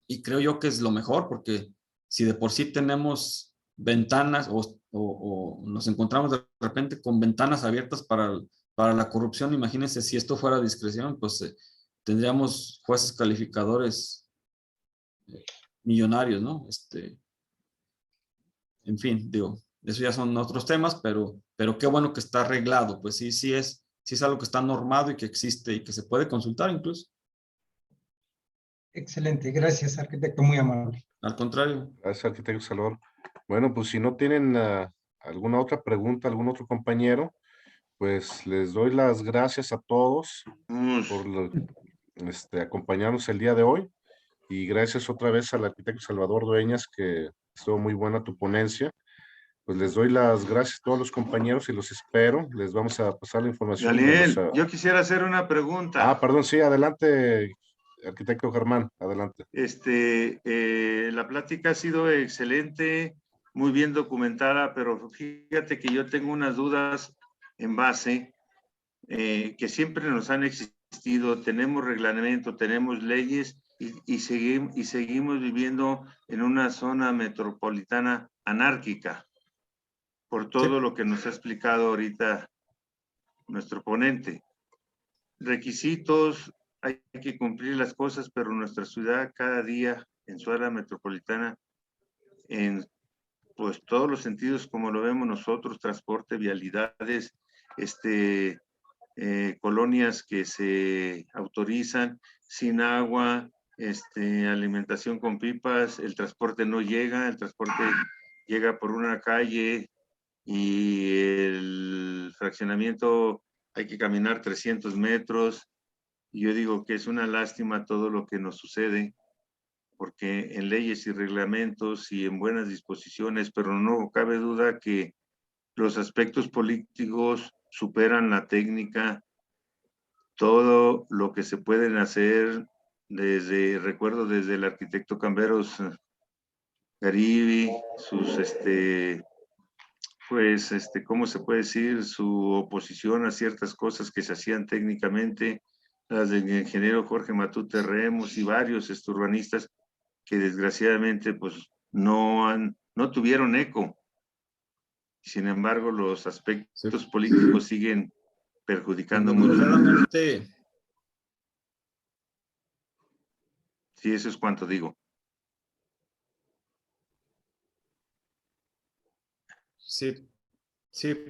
Speaker 3: y creo yo que es lo mejor, porque si de por sí tenemos ventanas o nos encontramos de repente con ventanas abiertas para la corrupción, imagínense si esto fuera a discreción, pues tendríamos jueces calificadores millonarios, ¿no? En fin, digo, eso ya son otros temas, pero qué bueno que está arreglado, pues sí es algo que está normado y que existe y que se puede consultar incluso.
Speaker 9: Excelente, gracias, arquitecto, muy amable.
Speaker 3: Al contrario.
Speaker 2: Gracias, arquitecto Salvador. Bueno, pues si no tienen alguna otra pregunta, algún otro compañero, pues les doy las gracias a todos por acompañarnos el día de hoy. Y gracias otra vez al arquitecto Salvador Dueñas, que estuvo muy buena tu ponencia. Pues les doy las gracias a todos los compañeros y los espero. Les vamos a pasar la información.
Speaker 5: Daniel, yo quisiera hacer una pregunta.
Speaker 2: Perdón, sí, adelante, arquitecto Germán, adelante.
Speaker 5: La plática ha sido excelente, muy bien documentada, pero fíjate que yo tengo unas dudas en base que siempre nos han existido. Tenemos reglamento, tenemos leyes y seguimos viviendo en una zona metropolitana anárquica por todo lo que nos ha explicado ahorita nuestro ponente. Requisitos, hay que cumplir las cosas, pero nuestra ciudad cada día en su área metropolitana, en pues todos los sentidos como lo vemos nosotros, transporte, vialidades, colonias que se autorizan sin agua, alimentación con pipas, el transporte no llega, el transporte llega por una calle y el fraccionamiento hay que caminar 300 metros. Y yo digo que es una lástima todo lo que nos sucede, porque en leyes y reglamentos y en buenas disposiciones, pero no cabe duda que los aspectos políticos superan la técnica, todo lo que se pueden hacer recuerdo desde el arquitecto Camberos Garibi, sus ¿cómo se puede decir? Su oposición a ciertas cosas que se hacían técnicamente, las del ingeniero Jorge Matute Remos y varios urbanistas que desgraciadamente pues no tuvieron eco. Sin embargo, los aspectos políticos siguen perjudicando mucho. Sí, eso es cuanto digo.
Speaker 3: Sí,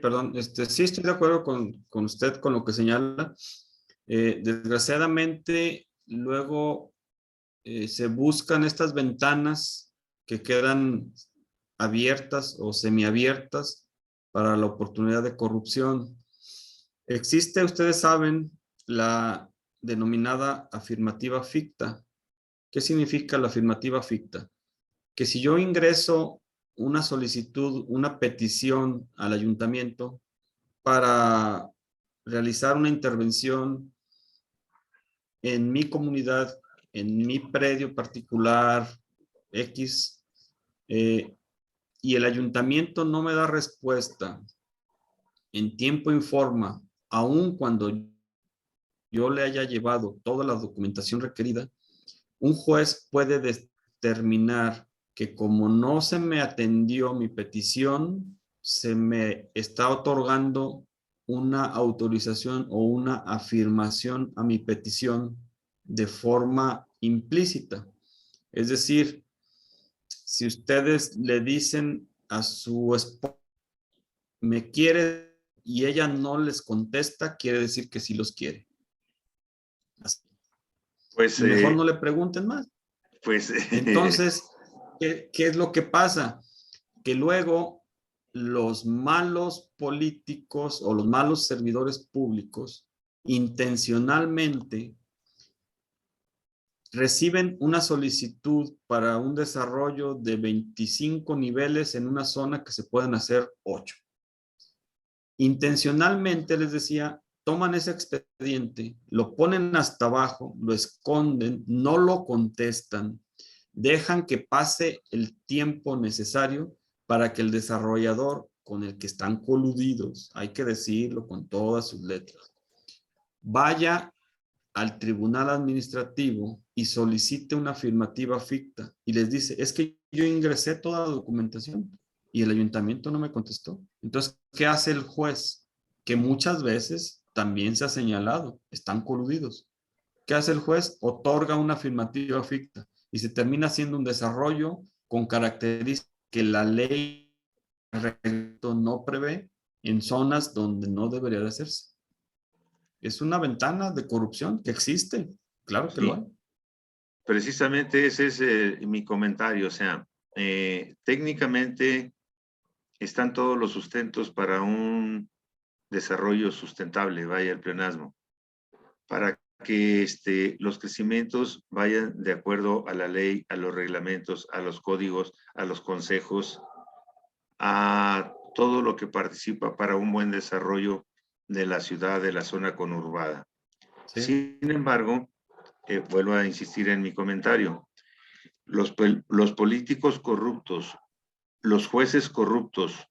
Speaker 3: perdón. Sí estoy de acuerdo con usted, con lo que señala. Desgraciadamente, luego se buscan estas ventanas que quedan abiertas o semiabiertas para la oportunidad de corrupción. Existe, ustedes saben, la denominada afirmativa ficta. ¿Qué significa la afirmativa ficta? Que si yo ingreso una solicitud, una petición al ayuntamiento para realizar una intervención en mi comunidad, en mi predio particular X, y el ayuntamiento no me da respuesta en tiempo y forma, aun cuando yo le haya llevado toda la documentación requerida, un juez puede determinar que como no se me atendió mi petición, se me está otorgando una autorización o una afirmación a mi petición de forma implícita. Es decir, si ustedes le dicen a su esposa, me quiere, y ella no les contesta, quiere decir que sí los quiere. Así. Pues mejor no le pregunten más.
Speaker 5: Pues
Speaker 3: entonces, ¿qué es lo que pasa? Que luego los malos políticos o los malos servidores públicos intencionalmente reciben una solicitud para un desarrollo de 25 niveles en una zona que se pueden hacer 8. Intencionalmente, les decía, toman ese expediente, lo ponen hasta abajo, lo esconden, no lo contestan, dejan que pase el tiempo necesario para que el desarrollador con el que están coludidos, hay que decirlo con todas sus letras, vaya al tribunal administrativo y solicite una afirmativa ficta y les dice, es que yo ingresé toda la documentación y el ayuntamiento no me contestó. Entonces, ¿qué hace el juez? Que muchas veces también se ha señalado, están coludidos. ¿Qué hace el juez? Otorga una afirmativa ficta y se termina haciendo un desarrollo con características que la ley no prevé en zonas donde no debería de hacerse. Es una ventana de corrupción que existe, claro que
Speaker 5: Sí.
Speaker 3: lo hay.
Speaker 5: Precisamente ese es mi comentario. O sea, técnicamente están todos los sustentos para un desarrollo sustentable, vaya el pleonasmo, para que los crecimientos vayan de acuerdo a la ley, a los reglamentos, a los códigos, a los consejos, a todo lo que participa para un buen desarrollo de la ciudad, de la zona conurbada.
Speaker 3: Sí.
Speaker 5: Sin embargo, vuelvo a insistir en mi comentario, los políticos corruptos, los jueces corruptos,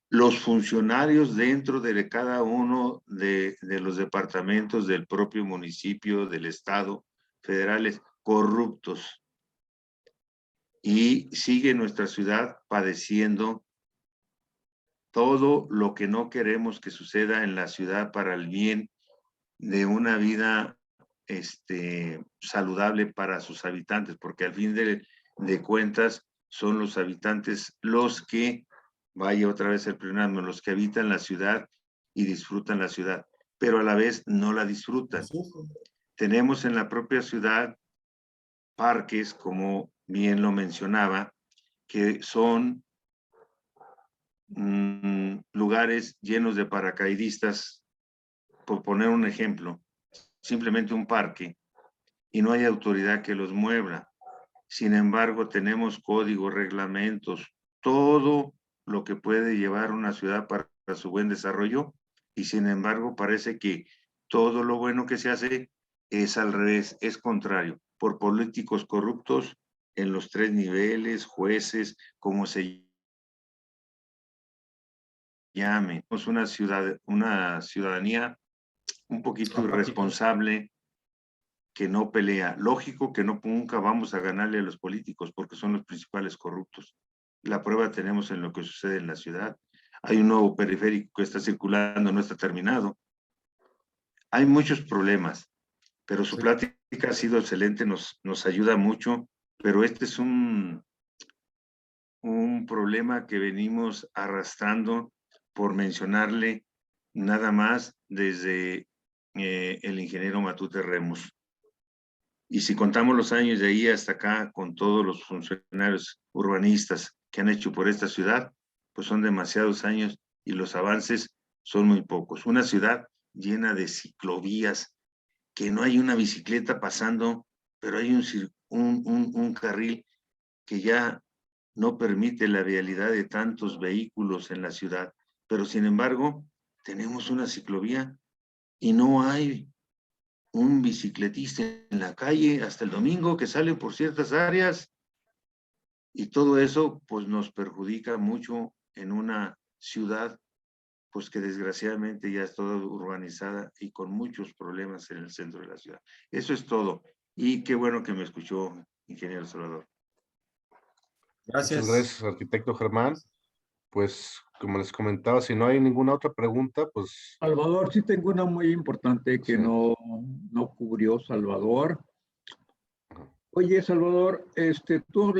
Speaker 5: los funcionarios dentro de cada uno de los departamentos del propio municipio, del estado, federales, corruptos. Y sigue nuestra ciudad padeciendo todo lo que no queremos que suceda en la ciudad para el bien de una vida saludable para sus habitantes, porque al fin de cuentas son los habitantes los que, vaya otra vez el pleonasmo, los que habitan la ciudad y disfrutan la ciudad, pero a la vez no la disfrutan. Tenemos en la propia ciudad parques, como bien lo mencionaba, que son lugares llenos de paracaidistas, por poner un ejemplo, simplemente un parque, y no hay autoridad que los mueva. Sin embargo, tenemos códigos, reglamentos, todo lo que puede llevar una ciudad para su buen desarrollo, y sin embargo parece que todo lo bueno que se hace es al revés, es contrario, por políticos corruptos en los 3 niveles, jueces, como se llame. Es una ciudadanía un poquito irresponsable, que no pelea. Lógico que nunca vamos a ganarle a los políticos porque son los principales corruptos. La prueba tenemos en lo que sucede en la ciudad. Hay un nuevo periférico que está circulando, no está terminado. Hay muchos problemas, pero su plática ha sido excelente, nos ayuda mucho, pero este es un problema que venimos arrastrando, por mencionarle nada más desde el ingeniero Matute Remus. Y si contamos los años de ahí hasta acá, con todos los funcionarios urbanistas que han hecho por esta ciudad, pues son demasiados años y los avances son muy pocos. Una ciudad llena de ciclovías, que no hay una bicicleta pasando, pero hay un carril que ya no permite la vialidad de tantos vehículos en la ciudad. Pero sin embargo, tenemos una ciclovía y no hay un bicicletista en la calle hasta el domingo que sale por ciertas áreas, y todo eso pues nos perjudica mucho en una ciudad pues que desgraciadamente ya es toda urbanizada y con muchos problemas en el centro de la ciudad. Eso es todo, y qué bueno que me escuchó, ingeniero Salvador.
Speaker 3: Gracias.
Speaker 2: Muchas gracias, arquitecto Germán. Pues, como les comentaba, si no hay ninguna otra pregunta, pues...
Speaker 10: Salvador, sí tengo una muy importante que
Speaker 2: Sí.
Speaker 10: no cubrió Salvador. Oye, Salvador, tú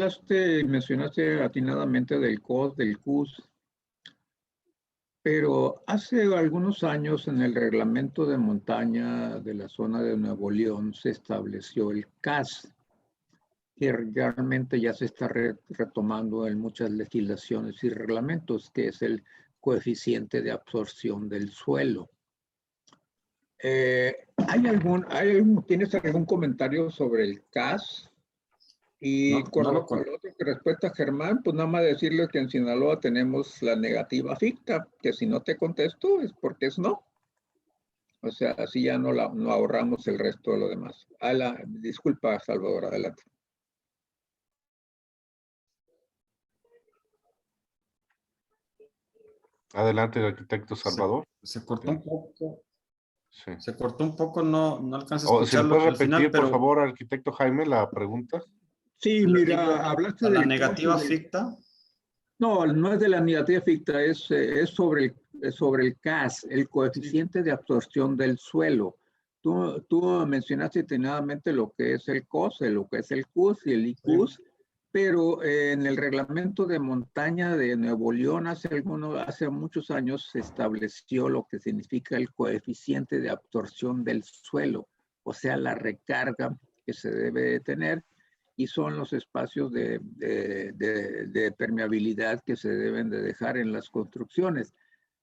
Speaker 10: mencionaste atinadamente del COS, del CUS, pero hace algunos años en el reglamento de montaña de la zona de Nuevo León se estableció el CAS, que realmente ya se está retomando en muchas legislaciones y reglamentos, que es el coeficiente de absorción del suelo. ¿Tienes algún comentario sobre el CAS? Y
Speaker 3: No,
Speaker 10: con
Speaker 3: no
Speaker 10: lo
Speaker 3: lo con-
Speaker 10: otro que respecta a Germán, pues nada más decirle que en Sinaloa tenemos la negativa ficta, que si no te contesto es porque es no. O sea, así ya no ahorramos el resto de lo demás. Disculpa, Salvador, adelante.
Speaker 2: Adelante, arquitecto Salvador.
Speaker 3: Se cortó un poco.
Speaker 2: Sí.
Speaker 3: Se cortó un poco, no alcanza a
Speaker 2: ¿O se le
Speaker 3: escucharlo
Speaker 2: puede
Speaker 3: al final,
Speaker 2: repetir, por
Speaker 3: pero
Speaker 2: favor, arquitecto Jaime, la pregunta?
Speaker 10: Sí, mira, hablaste
Speaker 3: a la
Speaker 10: del
Speaker 3: negativa
Speaker 10: costo del-
Speaker 3: ficta.
Speaker 10: No, no es de la negativa ficta, es sobre el CAS, el coeficiente de absorción del suelo. Tú mencionaste detenidamente lo que es el COS, lo que es el CUS y el ICUS, pero en el reglamento de montaña de Nuevo León hace muchos años se estableció lo que significa el coeficiente de absorción del suelo, o sea, la recarga que se debe tener, y son los espacios de permeabilidad que se deben de dejar en las construcciones.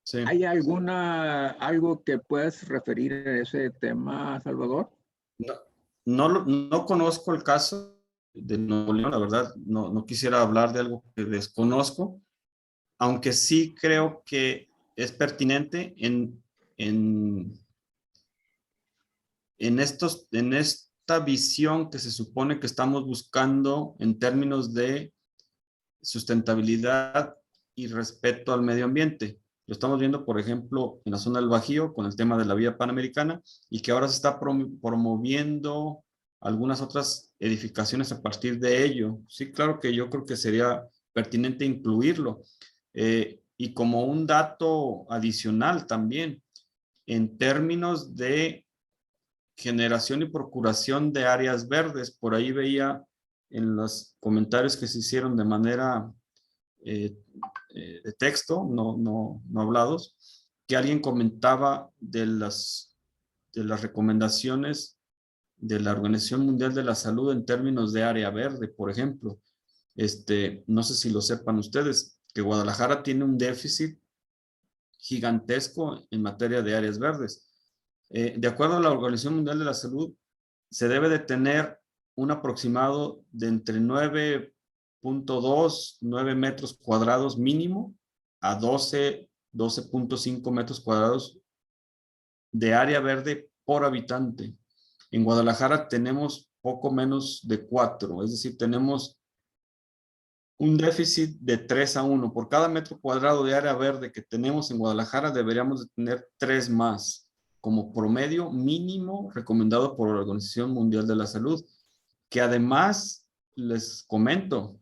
Speaker 3: Sí.
Speaker 10: ¿Hay algo que puedas referir a ese tema, Salvador?
Speaker 3: No conozco el caso de Nuevo León, la verdad, no quisiera hablar de algo que desconozco, aunque sí creo que es pertinente en esta visión que se supone que estamos buscando en términos de sustentabilidad y respeto al medio ambiente. Lo estamos viendo, por ejemplo, en la zona del Bajío con el tema de la vía panamericana y que ahora se está promoviendo algunas otras edificaciones a partir de ello. Sí, claro que yo creo que sería pertinente incluirlo. Y como un dato adicional también, en términos de generación y procuración de áreas verdes, por ahí veía en los comentarios que se hicieron de manera de texto, no hablados, que alguien comentaba de las recomendaciones de la Organización Mundial de la Salud en términos de área verde, por ejemplo. No sé si lo sepan ustedes, que Guadalajara tiene un déficit gigantesco en materia de áreas verdes. De acuerdo a la Organización Mundial de la Salud, se debe de tener un aproximado de entre 9 metros cuadrados mínimo a 12.5 metros cuadrados de área verde por habitante. En Guadalajara tenemos poco menos de 4, es decir, tenemos un déficit de 3:1. Por cada metro cuadrado de área verde que tenemos en Guadalajara, deberíamos de tener 3 más, como promedio mínimo recomendado por la Organización Mundial de la Salud, que además, les comento,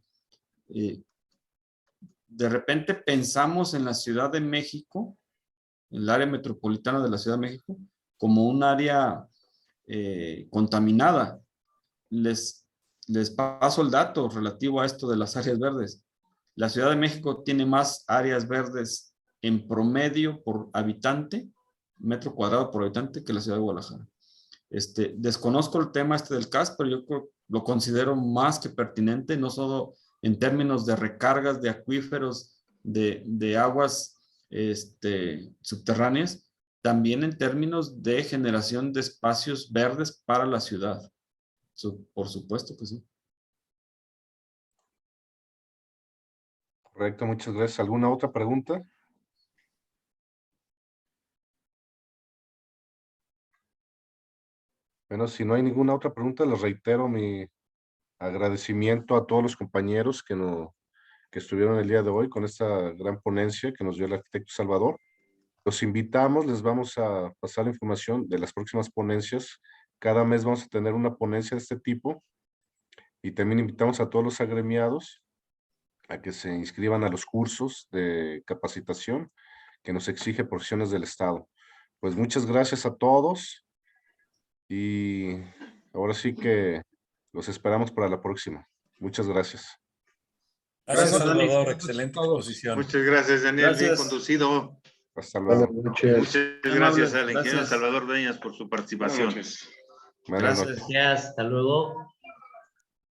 Speaker 3: de repente pensamos en la Ciudad de México, en el área metropolitana de la Ciudad de México, como un área contaminada. Les paso el dato relativo a esto de las áreas verdes. La Ciudad de México tiene más áreas verdes en promedio por habitante, metro cuadrado por habitante, que la Ciudad de Guadalajara. Desconozco el tema del CAS, pero yo lo considero más que pertinente, no solo en términos de recargas de acuíferos, de aguas subterráneas, también en términos de generación de espacios verdes para la ciudad. Por supuesto que sí.
Speaker 2: Correcto, muchas gracias. ¿Alguna otra pregunta? Bueno, si no hay ninguna otra pregunta, les reitero mi agradecimiento a todos los compañeros que estuvieron el día de hoy con esta gran ponencia que nos dio el arquitecto Salvador. Los invitamos, les vamos a pasar la información de las próximas ponencias. Cada mes vamos a tener una ponencia de este tipo y también invitamos a todos los agremiados a que se inscriban a los cursos de capacitación que nos exige Profesiones del Estado. Pues muchas gracias a todos y ahora sí que los esperamos para la próxima. Muchas gracias.
Speaker 8: Gracias,
Speaker 3: Gracias, Dani.
Speaker 8: Salvador. Excelente exposición.
Speaker 5: Muchas gracias, Daniel. Bien
Speaker 3: Gracias.
Speaker 5: conducido.
Speaker 2: Hasta luego.
Speaker 1: Buenas noches.
Speaker 5: Muchas
Speaker 3: Muy
Speaker 5: gracias
Speaker 3: amable.
Speaker 5: al ingeniero
Speaker 3: Gracias.
Speaker 5: Salvador Dueñas por su participación.
Speaker 2: Buenas
Speaker 3: Gracias.
Speaker 2: noches.
Speaker 11: Gracias, hasta luego.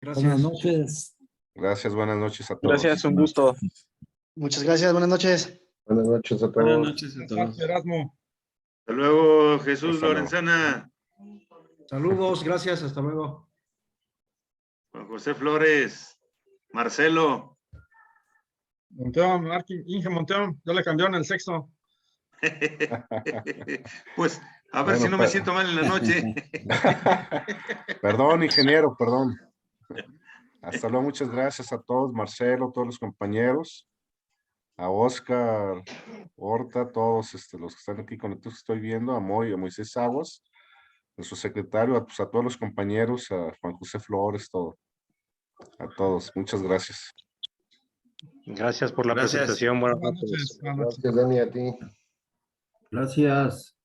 Speaker 1: Gracias.
Speaker 7: noches.
Speaker 2: Gracias, buenas noches a todos.
Speaker 7: Gracias, un gusto. Muchas gracias, buenas noches.
Speaker 1: Buenas noches a todos.
Speaker 3: Buenas noches a todos.
Speaker 1: Erasmo.
Speaker 5: Hasta luego, Jesús
Speaker 2: Hasta luego.
Speaker 5: Lorenzana.
Speaker 1: Saludos, gracias, hasta luego.
Speaker 5: Juan José Flores. Marcelo.
Speaker 8: Monteón, Inge Monteón, ya le cambiaron el sexto.
Speaker 5: Pues, a ver
Speaker 2: Bueno,
Speaker 5: si no me siento mal en la noche.
Speaker 2: Perdón, ingeniero, perdón. Hasta luego, muchas gracias a todos, Marcelo, todos los compañeros, a Oscar, Horta, todos los que están aquí conectados, estoy viendo, a Moy, a Moisés Aguas, a su secretario, a todos los compañeros, a Juan José Flores, todo. A todos, muchas gracias.
Speaker 11: Gracias por la
Speaker 3: Gracias.
Speaker 11: presentación. Buenas
Speaker 8: Buenas
Speaker 11: noches.
Speaker 8: noches. Buenas noches.
Speaker 1: Gracias.